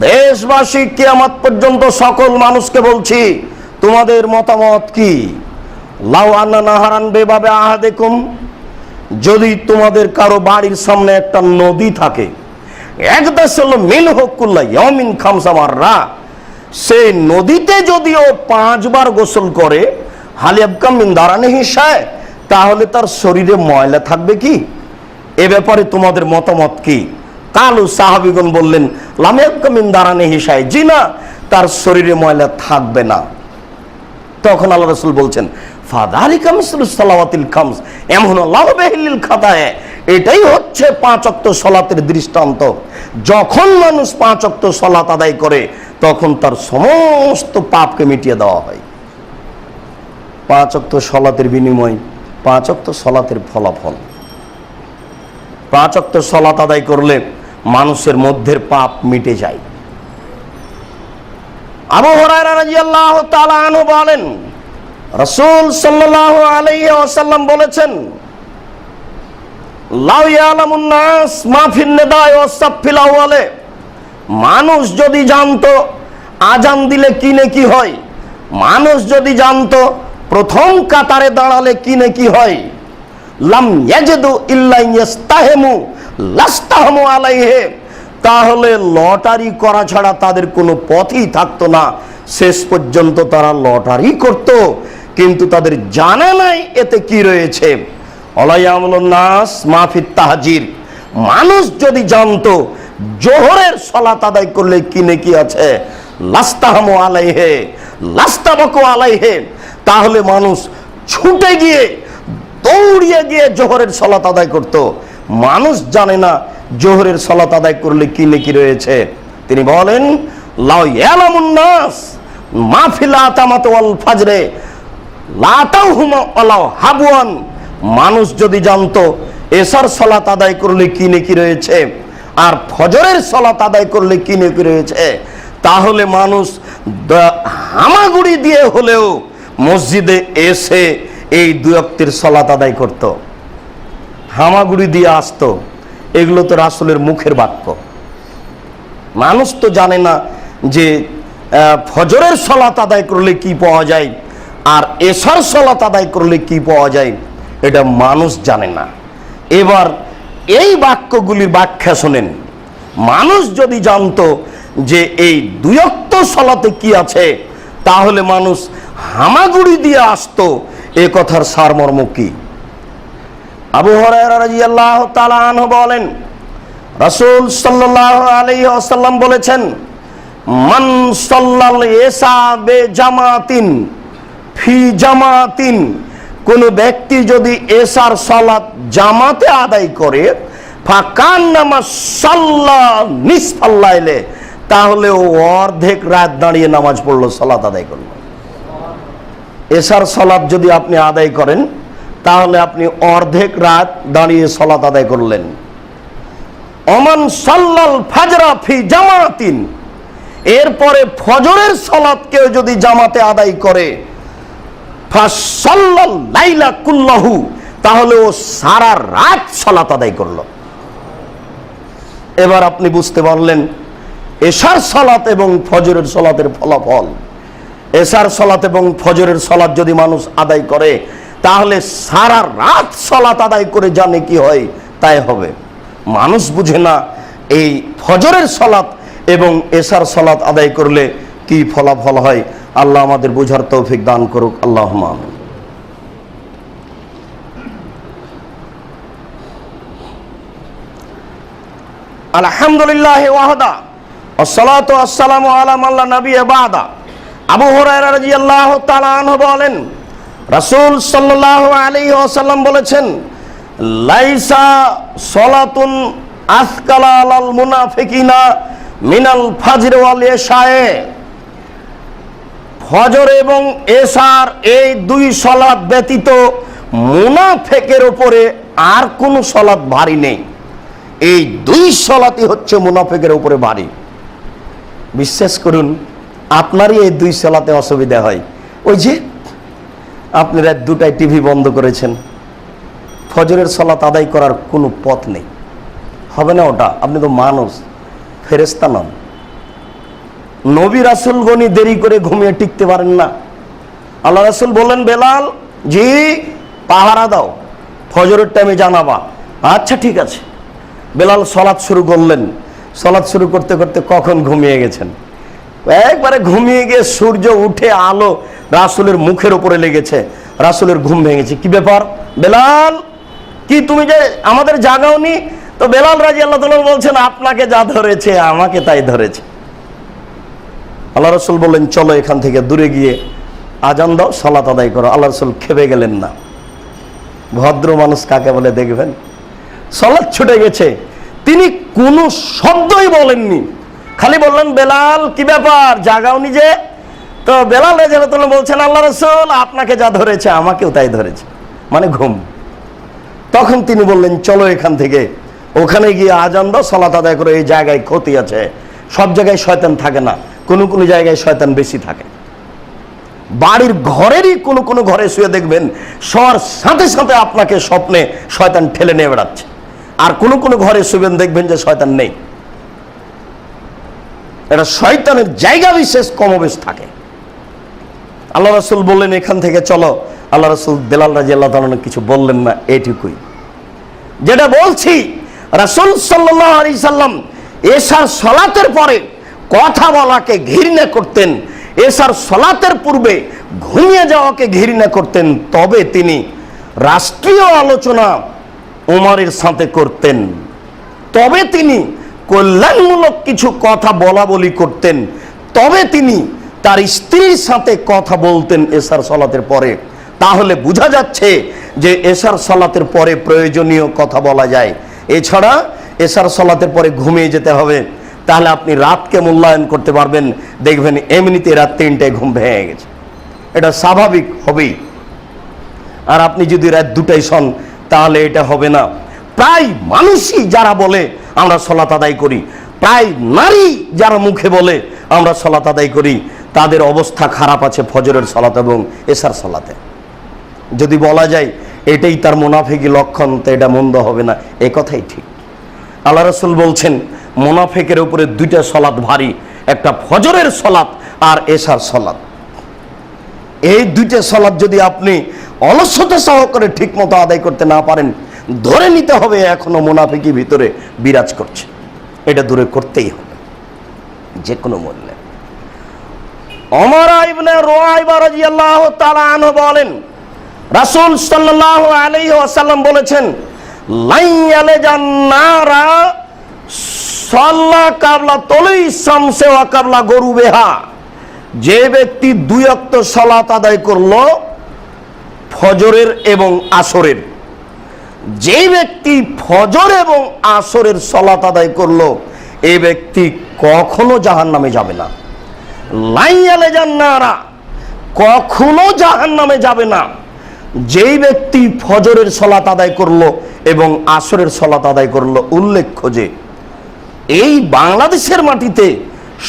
দেশবাসী, কিয়ামত পর্যন্ত সকল মানুষকে বলছি, তোমাদের মতামত কি? লাউ আন্না নাহারান বেবাবে আহাদেকুম, যদি তোমাদের কারো বাড়ির সামনে একটা নদী থাকে, একদাসল মিল হকুল্লা ইয়ামিন খামসামাররা, সেই নদীতে যদিও 5 বার গোসল করে, হালিয়াবকাম মিন দারানি হিসায়, তাহলে তার শরীরে ময়লা থাকবে কি? এ ব্যাপারে তোমাদের মতামত কি? কালু সাহাবিগণ বললেন লামিয়াবকাম মিন দারানি হিসায়, জি না, তার শরীরে ময়লা থাকবে না। তখন আল্লাহ রাসূল বলছেন ফাযালিকা মিসলুস সালাওয়াতিল খামস এমন আল্লাহু বিহিল খাতায়ে, এটাই হচ্ছে 5 ওয়াক্ত সালাতের দৃষ্টান্ত। যখন মানুষ 5 ওয়াক্ত সালাত আদায় করে তখন তার সমস্ত পাপকে মিটিয়ে দেওয়া হয়। 5 ওয়াক্ত সালাতের বিনিময়ে 5 ওয়াক্ত সালাতের ফলাফল। 5 ওয়াক্ত সালাত আদায় করলে মানুষের মধ্যের পাপ মিটে যায়। আবু হুরায়রা রাদিয়াল্লাহু তাআলা আনহু বলেন, রাসূল সাল্লাল্লাহু আলাইহি ওয়াসাল্লাম বলেছেন, লাউ ইয়ালামুন নাস মা ফিন নিদাই ওয়াস সাফিল আওয়ালে, মানুষ যদি জানতো আজান দিলে কি নেকি হয়, মানুষ যদি জানতো প্রথম কাতারে দাঁড়ালে কি নেকি হয়, লাম ইয়াজিদু ইল্লা ইয়াস্তাহিমু লাস্তাহমু আলাইহি, তাহলে লটারি করা ছাড়া তাদের কোনো পথই থাকতো না। শেষ পর্যন্ত তারা লটারি করত, কিন্তু তাদের জানা নাই এতে কি রয়েছে। ওয়ালায়ামুন নাস মাফিত তাহজির, মানুষ যদি জানতো জোহরের সালাত আদায় করলে কি নেকি আছে, লাস্তাহমু আলাইহি লাস্তাবাকু আলাইহি, তাহলে মানুষ ছুটে গিয়ে দৌড়িয়ে গিয়ে জোহরের সালাত আদায় করত। মানুষ জানে না জোহরের সালাত আদায় করলে কি নেকি রয়েছে। তিনি বলেন লাউ ইয়ালামুন নাস মা ফিল আতামাত ওয়াল ফাজরে লাতাহুমা ওয়ালাউ হাবওয়ান, মানুষ যদি জানতো এশার সালাত আদায় করলে কি নেকি রয়েছে আর ফজরের সালাত আদায় করলে কি নেকি রয়েছে, তাহলে মানুষ হামাগুড়ি দিয়ে হলেও মসজিদে এসে এই 2 ওয়াক্তের সালাত আদায় করত, হামাগুড়ি দিয়ে আসতো। এগুলো তো রাসূলের মুখের বাক্য। মানুষ তো জানে না যে ফজরের সালাত আদায় করলে কি পাওয়া যায় আর এশার সালাত আদায় করলে কি পাওয়া যায়, এটা মানুষ জানে না। এবার এই বাক্যগুলির ব্যাখ্যা শোনেন। মানুষ যদি জানতো যে এই 2 ওয়াক্ত সালাতে কি আছে, তাহলে মানুষ হামাগুড়ি দিয়ে আসতো। এ কথার সারমর্ম কি? আবু হুরায়রা রাদিয়াল্লাহু তাআলা আনহু বলেন, রাসূল সাল্লাল্লাহু আলাইহি ওয়াসাল্লাম বলেছেন, মান সাল্লাল ইসা বে জামাতিন ফি জামাতিন, কোন ব্যক্তি যদি এশার সালাত জামাতে আদায় করে, ফাকান্নামা সাল্লা নিসফাল লাইলে, তাহলে ও অর্ধেক রাত দাঁড়িয়ে নামাজ পড়লো, সালাত আদায় করলো। এশার সালাত যদি আপনি আদায় করেন তাহলে আপনি অর্ধেক রাত দাঁড়িয়ে সালাত আদায় করলেন। ওমান সাল্লাল ফাজরা ফি জামাতিন, এরপরে ফজরের সালাত কেউ যদি জামাতে আদায় করে, ফাসাল্লাল লাইলা কুল্লাহু, তাহলে ও সারা রাত সালাত আদায় করলো। এবার আপনি বুঝতে পারলেন এশার সালাত এবং ফজরের সালাতের ফলাফল। এশার সালাত এবং ফজরের সালাত যদি মানুষ আদায় করে তাহলে সারা রাত সালাত আদায় করে জানে কি হয় তাই হবে। মানুষ বুঝে না এই ফজরের সালাত এবং এশার সালাত আদায় করলে কি ফলাফল হয়। আল্লাহ আমাদের বুঝার তৌফিক দান করুক, আল্লাহুম্মা আমিন। আলহামদুলিল্লাহ ওয়াহদা ওয়াসসালাতু ওয়াসসালামু আলা মান লা নাবিয়্যা বা'দা। আবু হুরায়রা রাদিয়াল্লাহু তাআলা আনহু বলেন, রাসূল সাল্লাল্লাহু আলাইহি ওয়াসাল্লাম বলেছেন, লাইসা সালাতুন আসকালা আলাল মুনাফিকিনা মিনাল ফাজর ওয়াল ইশায়ে, ফজর এবং এশার এই 2 সালাত ব্যতীত মুনাফিকের উপরে আর কোন সালাত ভারী নেই। এই 2 সালাতই হচ্ছে মুনাফিকের উপরে ভারী। বিশ্বাস করুন আপনারই এই 2 সালাতে অসুবিধা হয়। ওই যে আপনি রাত 2টায় টিভি বন্ধ করেছেন, ফজরের সালাত আদায় করার কোনো পথ নেই, হবে না ওটা। আপনি তো মানুষ, ফেরেশতা নন। নবী রাসূলগণই দেরি করে ঘুমিয়ে টিকতে পারেন না, আল্লাহ রাসূল বললেন, বেলাল জি পাহারা দাও, ফজরের টাইমে জানাবা। আচ্ছা ঠিক আছে। বেলাল সালাত শুরু করলেন। সালাত শুরু করতে করতে কখন ঘুমিয়ে গেছেন, একবারে ঘুমিয়ে গিয়ে সূর্য উঠে আলো রাসূলের মুখের উপরে লেগেছে, রাসূলের ঘুম ভেঙেছে। কি ব্যাপার বেলাল, কি তুমি যে আমাদের জাগাওনি? তো বেলাল রাদিয়াল্লাহু তাআলা বলছেন, আপনাকে যা ধরেছে আমাকে তাই ধরেছে। আল্লাহ রাসূল বললেন, চলো এখান থেকে দূরে গিয়ে আজান দাও, সালাত আদায় করো। আল্লাহ রাসূল খেপে গেলেন না। ভদ্র মানুষ কাকে বলে দেখবেন। সালাত ছুটে গেছে, তিনি কোনো শব্দই বলেননি, খালি বললেন, বেলাল কি ব্যাপার, জাগাওনি যে? তো বেলাল রাদিয়াল্লাহু তাআলা বলছেন, আল্লাহ রাসূল আপনাকে যা ধরেছে আমাকেও তাই ধরেছে, মানে ঘুম। তখন তিনি বললেন, চলো এখান থেকে ওখানে গিয়ে আজান দাও, সালাত আদায় করো। এই জায়গায় ক্ষতি আছে, সব জায়গায় শয়তান থাকে না, কোনো কোনো জায়গায় শয়তান বেশি থাকে। বাড়ির ঘরেরই কোনো কোনো ঘরে শুয়ে দেখবেন শোয়ার সাথে সাথে আপনাকে স্বপ্নে শয়তান ঠেলে নিয়ে বেড়াচ্ছে, আর কোনো কোনো ঘরে শুবেন দেখবেন যে শয়তান নেই। এটা শয়তানের জায়গা বিশেষ কমবেশ থাকে। আল্লাহ রাসূল বললেন, এখান থেকে চলো। আল্লাহ রাসূল বেলাল রাদিয়াল্লাহু তাআলা কিছু বললেন না। এইটুকুই যেটা বলছি, রাসূল সাল্লাল্লাহু আলাইহি সাল্লাম এশার সালাতের পরে কথা বলাকে ঘৃণা করতেন, এশার সালাতের পূর্বে ঘুমিয়ে যাওয়াকে ঘৃণা করতেন। তবে তিনি রাষ্ট্রীয় আলোচনা উমরের সাথে করতেন, তবে তিনি কল্যাণমূলক কিছু কথা বলা বলি করতেন, তবে তিনি তার স্ত্রীর সাথে কথা বলতেন এশার সালাতের পরে। তাহলে বোঝা যাচ্ছে যে এশার সালাতের পরে প্রয়োজনীয় কথা বলা যায়, এছাড়া এশার সালাতের পরে ঘুমিয়ে যেতে হবে। তাহলে আপনি রাতকে মূল্যায়ন করতে পারবেন, দেখবেন এমনিতে রাত 3টায় ঘুম ভেঙে গেছে, এটা স্বাভাবিক হবেই। আর আপনি যদি রাত 2টায় শোন তাহলে এটা হবে না। প্রায় মানুষই যারা বলে আমরা সালাত আদায় করি, প্রায় নারী যারা মুখে বলে আমরা সালাত আদায় করি, তাদের অবস্থা খারাপ আছে ফজরের সালাত এবং এশার সালাতে। যদি বলা যায় এটাই তার মুনাফিকি লক্ষণ, তো এটা মন্দ হবে না, এ কথাই ঠিক। আল্লাহ রাসূল বলছেন, মুনাফিকের উপরে 2টা সালাত ভারী, একটা ফজরের সালাত আর এশার সালাত। এই 2টা সালাত যদি আপনি অলসতা সহকারে ঠিক মতো আদায় করতে না পারেন, ধরে নিতে হবে এখনো মুনাফিকি ভিতরে বিরাজ করছে, এটা দূরে করতেই হবে যে কোনো মূল্যে। ওমর ইবনে রুয়াইবা রাদিয়াল্লাহু তাআলা আনহু বলেন, রাসূল সাল্লাল্লাহু আলাইহি ওয়াসাল্লাম বলেছেন, লাইয়ালে জান্নারা সাল্লা কাবলা তলি শামসে ওয়া কাবলা গরুবেহা। যে ব্যক্তি 2 ওয়াক্ত সালাত আদায় করলো ফজরের এবং আসরের, যে ব্যক্তি ফজর এবং আসরের সালাত আদায় করলো, এই ব্যক্তি কখনো জাহান্নামে যাবে না। লাইয়ালে জান্নারা, কখনো জাহান্নামে যাবে না। যেই ব্যক্তি ফজরের সালাত আদায় করলো এবং আসরের সালাত আদায় করলো। উল্লেখ্য যে এই বাংলাদেশের মাটিতে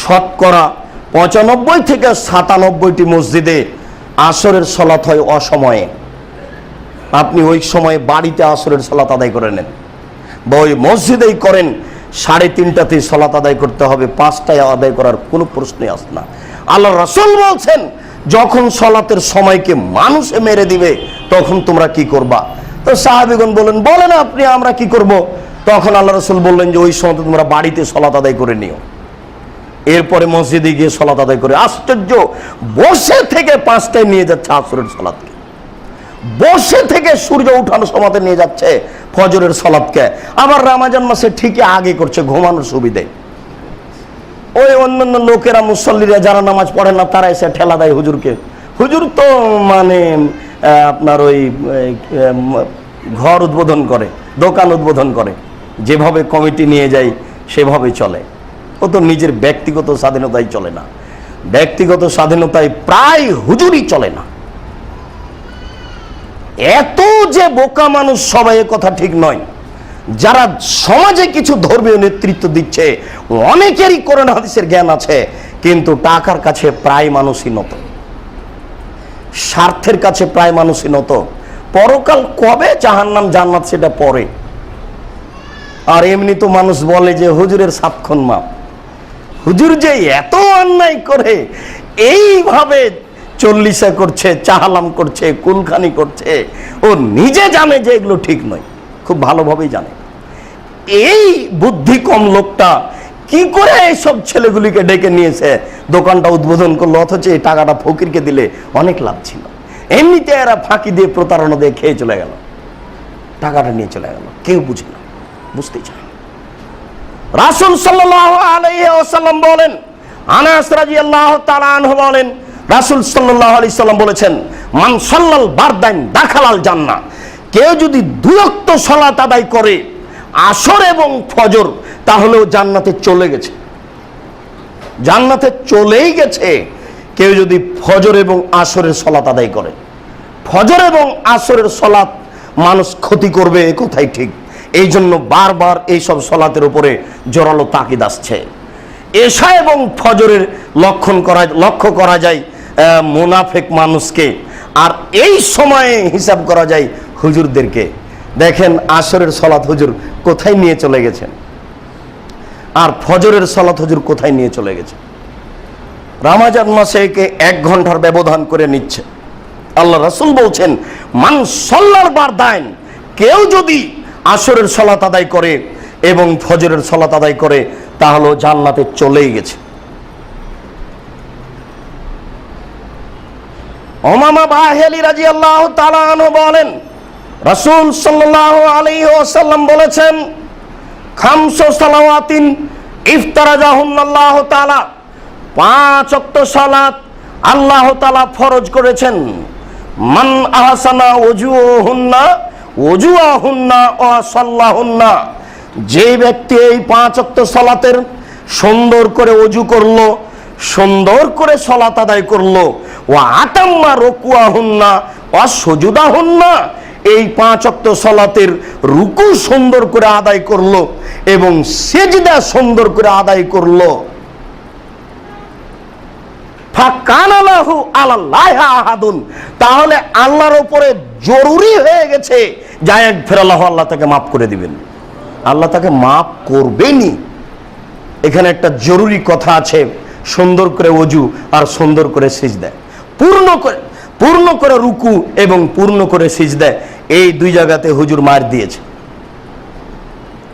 শতকরা 95 থেকে 97টি মসজিদে আসরের সালাত হয় অসময়ে। আপনি ওই সময় বাড়িতে আসরের সালাত আদায় করে নেন, বা ওই মসজিদেই করেন, 3:30টাতেই সালাত আদায় করতে হবে, 5টায় আদায় করার কোনো প্রশ্নই আসে না। আল্লাহ রাসূল বলছেন, যখন সালাতের সময়কে মানুষে মেরে দিবে তখন তোমরা কি করবা? তো সাহাবীগণ বলেন আপনি, আমরা কি করব? তখন আল্লাহ রাসূল বললেন যে ওই সময় তোমরা বাড়িতে সালাত আদায় করে নিও, এরপরে মসজিদে গিয়ে সালাত আদায় করে। আশ্চর্য, বসে থেকে 5টায় নিয়ে যাচ্ছে আসরের সালাতকে, বসে থেকে সূর্য উঠানোর সময়তে নিয়ে যাচ্ছে ফজরের সালাতকে। আবার রমজান মাসে ঠিকই আগে করছে ঘুমানোর সুবিধায়। ওই অন্যান্য লোকেরা, মুসল্লিরা যারা নামাজ পড়ে না, তারা এসে ঠেলা দেয় হুজুরকে। হুজুর তো মানে আপনার ওই ঘর উদ্বোধন করে, দোকান উদ্বোধন করে, যেভাবে কমিটি নিয়ে যায় সেভাবে চলে। ও তো নিজের ব্যক্তিগত স্বাধীনতায় চলে না, ব্যক্তিগত স্বাধীনতায় প্রায় হুজুরই চলে না। এত যে বোকা মানুষ সবাই, কথা ঠিক নয়। যারা সমাজে কিছু ধর্মীয় নেতৃত্ব দিচ্ছে, অনেকেরই কোরআন হাদিসের জ্ঞান আছে, কিন্তু টাকার কাছে প্রায় মানুষই নত, স্বার্থের কাছে প্রায় মানুষই নত। পরকাল কবে, জাহান্নাম জান্নাত সেটা পরে। আর এমনি তো মানুষ বলে যে হুজুরের সাতক্ষণ মাপ। হুজুর যে এত অন্যায় করে, এইভাবে চল্লিশা করছে, চাহালাম করছে, কুলখানি করছে, ও নিজে জানে যে এগুলো ঠিক নয়, খুব ভালোভাবেই জানে। এই বুদ্ধি কম লোকটা কি করে এইসব ছেলেগুলিকে ডেকে নিয়েছে, দোকানটা উদ্বোধন করলো, অথচ এই টাকাটা ফকিরকে দিলে অনেক লাভ ছিল। এমনিতে এরা ফাঁকি দিয়ে প্রতারণা দিয়ে খেয়ে চলে গেল, টাকাটা নিয়ে চলে গেল, কেউ বুঝে না, বুঝতেই চায়। রাসূল সাল্লাল্লাহু আলাইহি ওয়াসাল্লাম বলেন, আনাস রাদিয়াল্লাহু তাআলা আনহু বলেন, রাসূল সাল্লাল্লাহু আলাইহি সাল্লাম বলেছেন, মান সাল্লাল বারদাইন দাখালাল জান্নাহ, কেউ যদি দুই ওয়াক্ত সালাত আদায় করে আসর এবং ফজর, তাহলেও জান্নাতে চলে গেছে, জান্নাতে চলেই গেছে। কেউ যদি ফজর এবং আসরের সালাত আদায় করে, ফজর এবং আসরের সালাত মানুষ ক্ষতি করবে, এ কথাই ঠিক। এই জন্য বারবার এইসব সালাতের উপরে জোরালো তাকিদ আসছে। এশা এবং ফজরের লক্ষ্য করা যায় মুনাফিক মানুষকে, আর এই সময়ে হিসাব করা যায় হুজুরদেরকে। দেখেন আসরের সালাত হুজুর কোথায় নিয়ে চলে গেছেন, আর ফজরের সালাত হুজুর কোথায় নিয়ে চলে গেছে। রমজান মাসে একে 1 ঘন্টার ব্যবধান করে নিচ্ছে। আল্লাহ রাসূল বলছেন, মান সাল্লাল বারদাইন, কেউ যদি আসরের সালাত আদায় করে এবং ফজরের সালাত আদায় করে, তাহলে জান্নাতে চলেই গেছে। উমামা বাহিলি রাদিয়াল্লাহু তাআলা আনহু বলেন, রাসূল সাল্লাল্লাহু আলাইহি ওয়াসাল্লাম বলেছেন, খামসু সালাওয়াতিন ইফতারাজাহুন্নাল্লাহু তাআলা, 5 ওয়াক্ত সালাত আল্লাহ তাআলা ফরজ করেছেন। মান আহসানা ওযুহুন্না ওয়া সাল্লাহুন্না, যে ব্যক্তি এই 5 ওয়াক্ত সালাতের সুন্দর করে ওযু করলো, সুন্দর করে সালাত আদায় করলো, ওয়া আতাম্মা রুকুআহুন্না ওয়া সুজুদাহুন্না, এই 5 ওয়াক্ত সালাতের রুকু সুন্দর করে আদায় করলো এবং সিজদা সুন্দর করে আদায় করলো, ফাকানা লাহু আলাল্লাহি আহাদুন, তাহলে আল্লাহর উপরে জরুরি হয়ে গেছে যায়গফিরাল্লাহু, আল্লাহ তাকে মাফ করে দিবেন, আল্লাহ তাকে মাফ করবেনই। এখানে একটা জরুরি কথা আছে, সুন্দর করে ওযু আর সুন্দর করে সিজদা, পূর্ণ করে রুকু এবং পূর্ণ করে সিজদা, এই 2 জায়গাতে হুজুর মার দিয়েছে।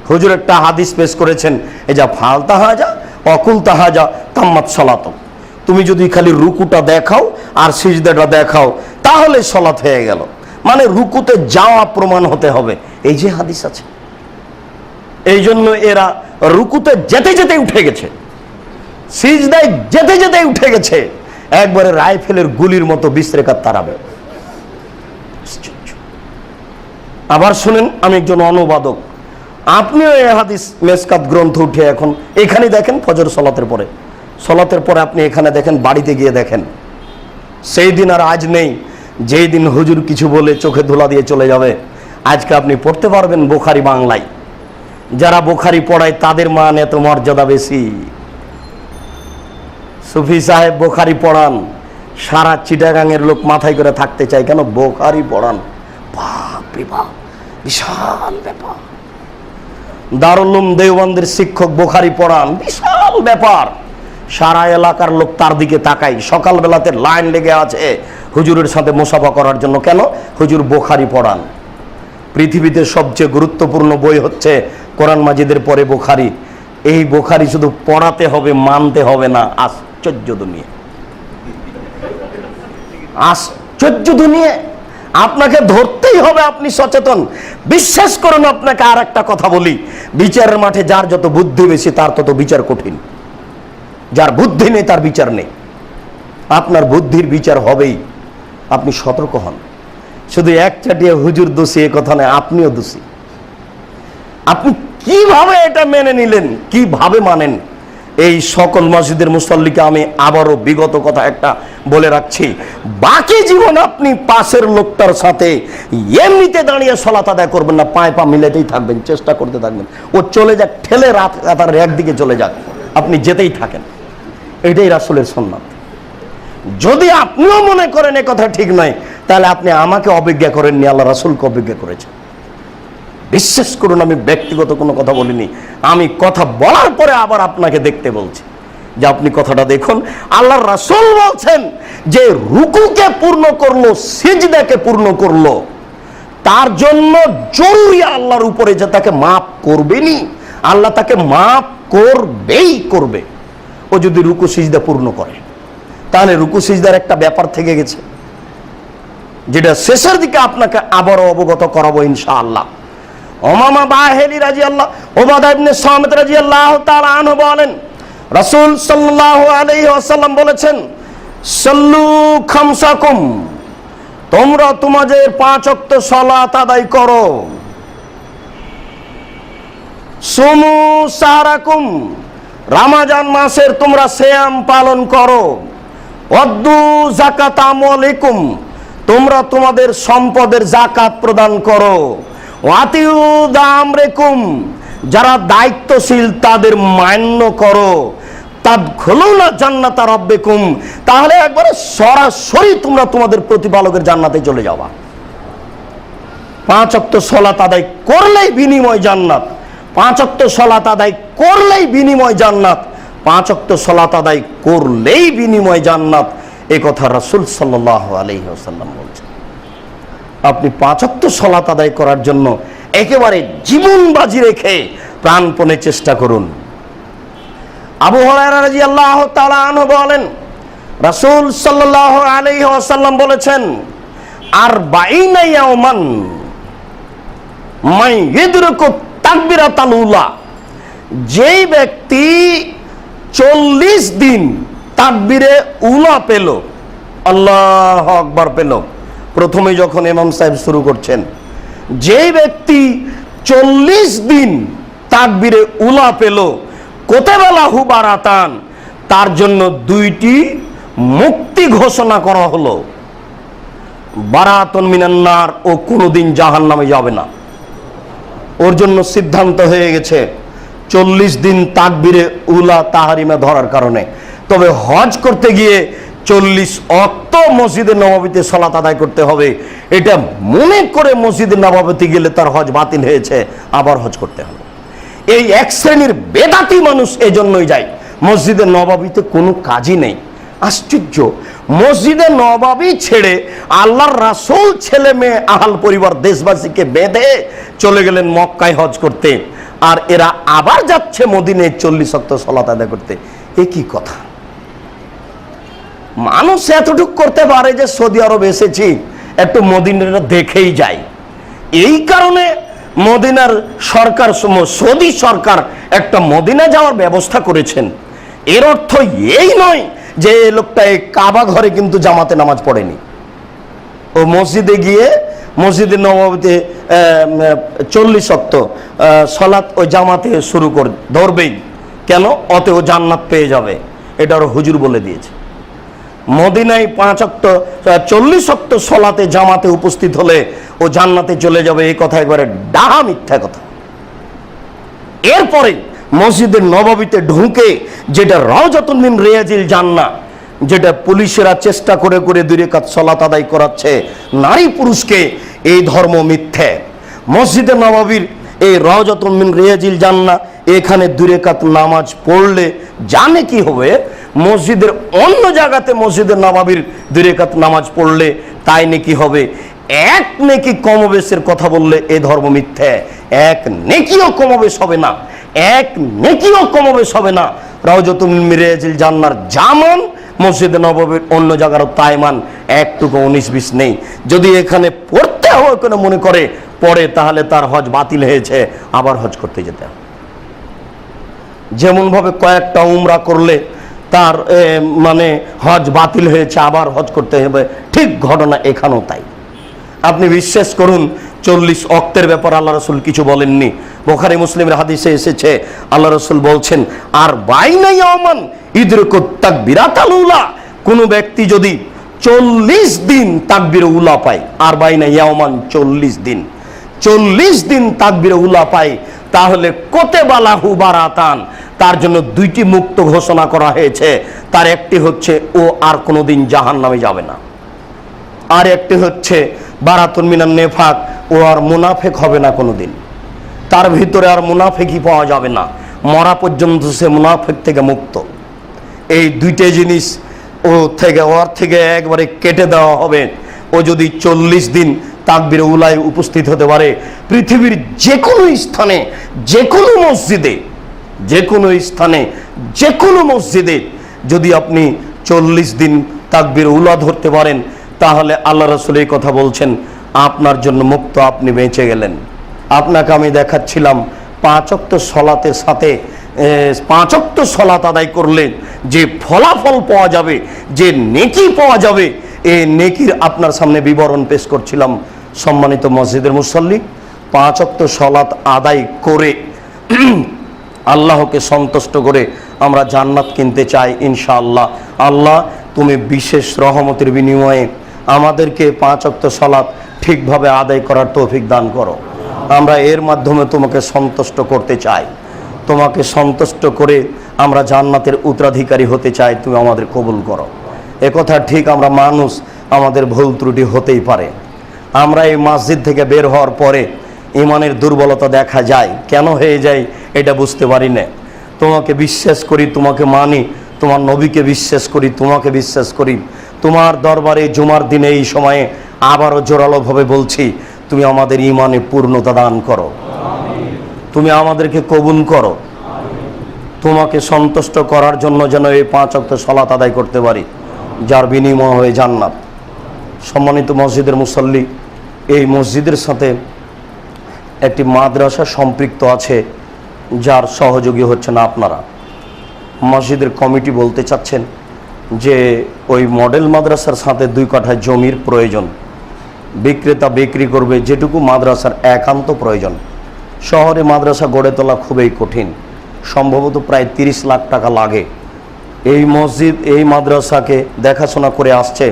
হুজুর একটা হাদিস পেশ করেছেন, এই যা ফালতা হাজা অকুল তাহাজা তাম্মাত সালাত, তুমি যদি খালি রুকুটা দেখাও আর সিজদাটা দেখাও, তাহলে সালাত হয়ে গেল, মানে রুকুতে যাওয়া প্রমাণ হতে হবে, এই যে হাদিস আছে। এই জন্য এরা রুকুতে যেতে যেতে উঠে গেছে, সিজদায় যেতে যেতে উঠে গেছে, একবারে রাইফেলের গুলির মতো 20 রাকাত তারাবে। আবার শুনেন, আমি একজন অনুবাদক, আপনিও এই হাদিস মেসকাত গ্রন্থ উঠে এখন এখানে দেখেন, ফজর সালাতের পরে আপনি এখানে দেখেন, বাড়িতে গিয়ে দেখেন, সেই দিন আর আজ নেই যেই দিন হুজুর কিছু বলে চোখে ধুলা দিয়ে চলে যাবে। আজকে আপনি পড়তে পারবেন বুখারী বাংলায়, যারা বুখারী পড়ায় তাদের মান এত মর্যাদা বেশি। সুফি সাহেব বুখারী পড়ান, সারা চিটাগাঙের লোক মাথায় করে থাকতে চায়, কেন বুখারী পড়ান, বাপ রে বাপ, বিশাল ব্যাপার। দারুল উলুম দেওবন্দের শিক্ষক বুখারী পড়ান, বিশাল ব্যাপার, সারা এলাকার লোক তার দিকে তাকায়, সকালবেলাতে লাইন লেগে আছে হুজুরের সাথে মুসাফা করার জন্য, কেন হুজুর বুখারী পড়ান। পৃথিবীতে সবচেয়ে গুরুত্বপূর্ণ বই হচ্ছে কোরআন মাজিদের পরে বুখারী। এই বুখারী শুধু পড়াতে হবে, মানতে হবে না। আশ্চর্য দুনিয়া, আশ্চর্য দুনিয়া, আপনাকে ধরতেই হবে, আপনি সচেতন। বিশ্বাস করুন, আপনাকে আর একটা কথা বলি, বিচারের মাঠে যার যত বুদ্ধি বেশি তার তত বিচার কঠিন, যার বুদ্ধি নেই তার বিচার নেই। আপনার বুদ্ধির বিচার হবেই, আপনি সতর্ক হন। শুধু এক চাটিয়ে হুজুর দোষী এ কথা নয়, আপনিও দোষী। আপনি কিভাবে এটা মেনে নিলেন, কিভাবে মানেন? এই সকল মসজিদের মুসল্লিকে আমি আবারও বিগত কথা একটা বলে রাখছি, বাকি জীবন আপনি পাশের লোকটার সাথে এমনিতে দাঁড়িয়ে সালাত আদায় করবেন না, পায়ে পা মিলাতেই থাকবেন, চেষ্টা করতে থাকবেন, ও চলে যাক, ঠেলে রাতার একদিকে চলে যাক, আপনি যেতেই থাকেন। এটাই রাসূলের সুন্নাত। যদি আপনিও মনে করেন এ কথা ঠিক নয়, তাহলে আপনি আমাকে অবজ্ঞা করেননি, আল্লাহ রাসূলকে অবজ্ঞা করেছেন। বিশ্বাস করুন, আমি ব্যক্তিগত কোনো কথা বলিনি, আমি কথা বলার পরে আবার আপনাকে দেখতে বলছি। যে আপনি কথাটা দেখুন, আল্লাহর রাসূল বলছেন যে রুকুকে পূর্ণ করলো, সিজদাকে পূর্ণ করলো, তার জন্য জরুরি আল্লাহর উপরে যে তাকে মাফ করবেনি, আল্লাহ তাকে মাফ করবেই করবে। ও যদি রুকু সিজদা পূর্ণ করে, তাহলে রুকু সিজদার একটা ব্যাপার থেকে গেছে, যেটা শেষের দিকে আপনাকে আবারও অবগত করাবো ইনশাআল্লাহ। উমামা বাহিলি রাদিয়াল্লাহু, উবাদা ইবনে সামিত রাদিয়াল্লাহু তাআলা আনহু বলেন, রাসূল সাল্লাল্লাহু আলাইহি ওয়াসাল্লাম বলেছেন, সাল্লু খামসাকুম, তোমরা তোমাদের 5 ওয়াক্ত সালাত আদায় করো। সুমু সারাকুম, রমজান মাসের তোমরা সিয়াম পালন করো। ওয়াদ্দু যাকাত আমওয়ালিকুম, তোমরা তোমাদের সম্পদের যাকাত প্রদান করো। ওয়াতিউ দামরেকুম, যারা দায়িত্বশীল তাদের মান্য করো। তাদখুলুনা জান্নাতা রাব্বিকুম, তাহলে একবারে সরাসরি তোমরা তোমাদের প্রতিপালকের জান্নাতে চলে যাবা। 5 ওয়াক্ত সালাত আদায় করলেই বিনিময় জান্নাত, 5 ওয়াক্ত সালাত আদায় করলেই বিনিময় জান্নাত, 5 ওয়াক্ত সালাত আদায় করলেই বিনিময় জান্নাত, এই কথা রাসূল সাল্লাল্লাহু আলাইহি ওয়াসাল্লাম বলছেন। আপনি 5 ওয়াক্ত সালাত আদায় করার জন্য একেবারে জীবন বাজি রেখে প্রাণপণে চেষ্টা করুন। আবু হুরায়রা রাদিয়াল্লাহু তাআলা আনহু বলেন, রাসূল সাল্লাল্লাহু আলাইহি ওয়াসাল্লাম বলেছেন, 40 ইয়াওমান মান ইদরিকু তাকবীরাতাল উলা, যেই ব্যক্তি 40 দিন তাকবীরে উলা পেল, আল্লাহু আকবার পেল, প্রথমে যখন ইমাম সাহেব শুরু করছেন, যেই ব্যক্তি 40 দিন তাকবীরে উলা পেল, কুতিবা লাহু বারাতান, তার জন্য 2টি মুক্তি ঘোষণা করা হলো। বারাতুন মিনান নার, ও কোনোদিন জাহান্নামে যাবে না। ওর জন্য সিদ্ধান্ত হয়ে গেছে 40 দিন তাকবীরে উলা তাহারিমা ধরার কারণে। তবে হজ করতে গিয়ে 40 ওয়াক্ত মসজিদে নববীতে সালাত আদায় করতে হবে, এটা মনে করে মসজিদে নববীতে গেলে তার হজ বাতিল হয়েছে, আবার হজ করতে হবে। এই এক শ্রেণীর বেদাতি মানুষ এজন্যই যায়, মসজিদে নববীতে কোনো কাজই নেই। আশ্চর্য, মসজিদে নববী ছেড়ে আল্লাহর রাসূল ছেলে মেয়ে আহাল পরিবার দেশবাসীকে বেঁধে চলে গেলেন মক্কায় হজ করতে, আর এরা আবার যাচ্ছে মদিনায় 40 ওয়াক্ত সালাত আদায় করতে। এ কি কথা? মানুষ এতটুকু করতে পারে যে সৌদি আরব এসেছি, একটু মদিনাটা দেখেই যাই। এই কারণে মদিনার সরকার, সৌদি সরকার একটা মদিনা যাওয়ার ব্যবস্থা করেছেন। এর অর্থ এই নয় যে এই লোকটা এই কাবা ঘরে কিন্তু জামাতে নামাজ পড়েনি, ও মসজিদে গিয়ে মসজিদে নববীতে 40 ওয়াক্ত সালাত ওই জামাতে শুরু করে ধরবেই, কেন? অতে ও জান্নাত পেয়ে যাবে, এটা ওর হুজুর বলে দিয়েছে। মদিনায় 5 ওয়াক্ত 40 ওয়াক্ত সালাতে জামাতে উপস্থিত হলে ও জান্নাতে চলে যাবে, এই কথা একবারে ডাহা মিথ্যা কথা। এরপরে মসজিদের নববীতে ঢুকে যেটা রাউজাতুন মিন রিয়াজিল জান্নাহ, যেটা পুলিশেরা চেষ্টা করে করে 2 রাকাত সালাত আদায় করাচ্ছে নারী পুরুষকে, এই ধর্ম মিথ্যে। মসজিদে নববীর এই রাউজাতুন মিন রিয়াজিল জান্নাহ, এখানে 2 রাকাত নামাজ পড়লে জানে কি হবে, মসজিদের অন্য জায়গাতে মসজিদের নববীর 2 রাকাত নামাজ পড়লে তাই নাকি হবে। এক নেকি কমবেশের কথা বললে এ ধর্ম মিথ্যে। এক নেকিও কমবেশ হবে না, এক নেকিও কমবেশ হবে না। রাউজাতুন মিন রিয়াজিল জান্নাহর জামান মসজিদে নববীর অন্য জায়গারও তাইমান, একটুকু 19-20 নেই। যদি এখানে পড়তে হয় কোনো মনে করে পড়ে, তাহলে তার হজ বাতিল হয়েছে, আবার হজ করতে যেতে হবে। যেমন ভাবে কয়েকটা উমরা করলে তার মানে হজ বাতিল হয়েছে, আবার হজ করতে হবে, ঠিক ঘটনা এখানেও তাই। আপনি বিশ্বাস করুন, 40 ওয়াক্তের ব্যাপার আল্লাহ রাসূল কিছু বলেননি। বুখারী মুসলিমের হাদিসে এসেছে, আল্লাহ রাসূল বলছেন, আর 22 ইয়াওমান ইদরিকুত তাকবীরাতাল উলা, কোন ব্যক্তি যদি 40 দিন তাকবীরে উলা পায়, আর 22 ইয়াওমান 40 দিন, 40 দিন তাকবীরে উলা পায়, তাহলে কুতিবা লাহু বারাতান, তার জন্য 2টি মুক্ত ঘোষণা করা হয়েছে। তার একটি হচ্ছে ও আর কোনোদিন জাহান্নামে যাবে না, আর একটি হচ্ছে বারাতুন মিনান নেফাক, ও আর মুনাফিক হবে না কোনোদিন, তার ভিতরে আর মুনাফিকই পাওয়া যাবে না, মরা পর্যন্ত সে মুনাফিক থেকে মুক্ত। এই দুইটা জিনিস ওর থেকে একবারে কেটে দেওয়া হবে। ও যদি 40 দিন তাকবীরে উলায় উপস্থিত হতে পারে, পৃথিবীর যে কোনো স্থানে, যে কোনো মসজিদে, যে কোনো স্থানে, যে কোনো মসজিদে যদি আপনি 40 দিন তাকবীর উলা ধরতে পারেন, তাহলে আল্লাহ রাসূল এই কথা বলছেন, আপনার জন্য মুক্ত, আপনি বেঁচে গেলেন। আপনাকে আমি দেখাচ্ছিলাম 5 ওয়াক্ত সলাতের সাথে 5 ওয়াক্ত সলাত আদায় করলে যে ফলাফল পাওয়া যাবে, যে নেকি পাওয়া যাবে, এই নেকির আপনার সামনে বিবরণ পেশ করছিলাম। সম্মানিত মসজিদের মুসল্লি, 5 ওয়াক্ত সলাত আদায় করে আল্লাহকে সন্তুষ্ট করে আমরা জান্নাত কিনতে চাই ইনশাআল্লাহ। আল্লাহ, তুমি বিশেষ রহমতের বিনিময়ে আমাদেরকে 5 ওয়াক্ত সলাত ঠিকভাবে আদায় করার তৌফিক দান করো। আমরা এর মাধ্যমে তোমাকে সন্তুষ্ট করতে চাই। তোমাকে সন্তুষ্ট করে আমরা জান্নাতের উত্তরাধিকারী হতে চাই, তুমি আমাদের কবুল করো। একথা ঠিক, আমরা মানুষ, আমাদের ভুল ত্রুটি হতেই পারে। আমরা এই মসজিদ থেকে বের হওয়ার পরে ইমানের দুর্বলতা দেখা যায়, কেন হয়ে যায় এটা বুঝতে পারি না। তোমাকে বিশ্বাস করি, তোমাকে মানি, তোমার নবীকে বিশ্বাস করি, তোমাকে বিশ্বাস করি। তোমার দরবারে জুমার দিনে এই সময়ে আবারও জোরালোভাবে বলছি, তুমি আমাদের ইমানে পূর্ণতা দান করো, তুমি আমাদেরকে কবুল করো। তোমাকে সন্তুষ্ট করার জন্য যেন এই 5 ওয়াক্ত সালাত আদায় করতে পারি, যার বিনিময় হয়ে জান্নাত। সম্মানিত মসজিদের মুসল্লি, এই মসজিদের সাথে একটি মাদ্রাসা সম্পৃক্ত আছে, যার সহযোগী হচ্ছেন আপনারা। মসজিদের কমিটি বলতে চাচ্ছেন যে ওই মডেল মাদ্রাসার সাথে 2 কাঠা জমির প্রয়োজন। বিক্রেতা বিক্রি করবে যেটুকু মাদ্রাসার একান্ত প্রয়োজন। শহরে মাদ্রাসা গড়ে তোলা খুবই কঠিন, সম্ভবত প্রায় 30 লাখ টাকা লাগে। এই মসজিদ এই মাদ্রাসাকে দেখাশোনা করে আসছে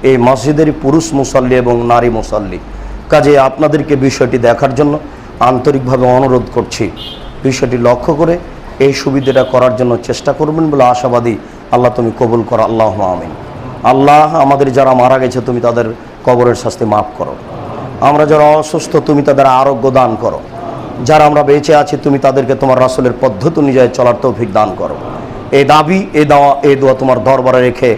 এই মসজিদেরই পুরুষ মুসল্লি এবং নারী মুসল্লি। কাজে আপনাদেরকে বিষয়টি দেখার জন্য আন্তরিকভাবে অনুরোধ করছি, বিষয়টি লক্ষ্য করে এই সুবিধাটা করার জন্য চেষ্টা করবেন বলে আশাবাদী। আল্লাহ তুমি কবুল করো, আল্লাহ আমিন। আল্লাহ, আমাদের যারা মারা গেছে তুমি তাদের কবরের শাস্তি মাফ করো। আমরা যারা অসুস্থ তুমি তাদের আরোগ্য দান করো। যারা আমরা বেঁচে আছি তুমি তাদেরকে তোমার রাসূলের পদ্ধতি অনুযায়ী চলার তৌফিক দান করো। এই দাবি, এই দোয়া তোমার দরবারে রেখে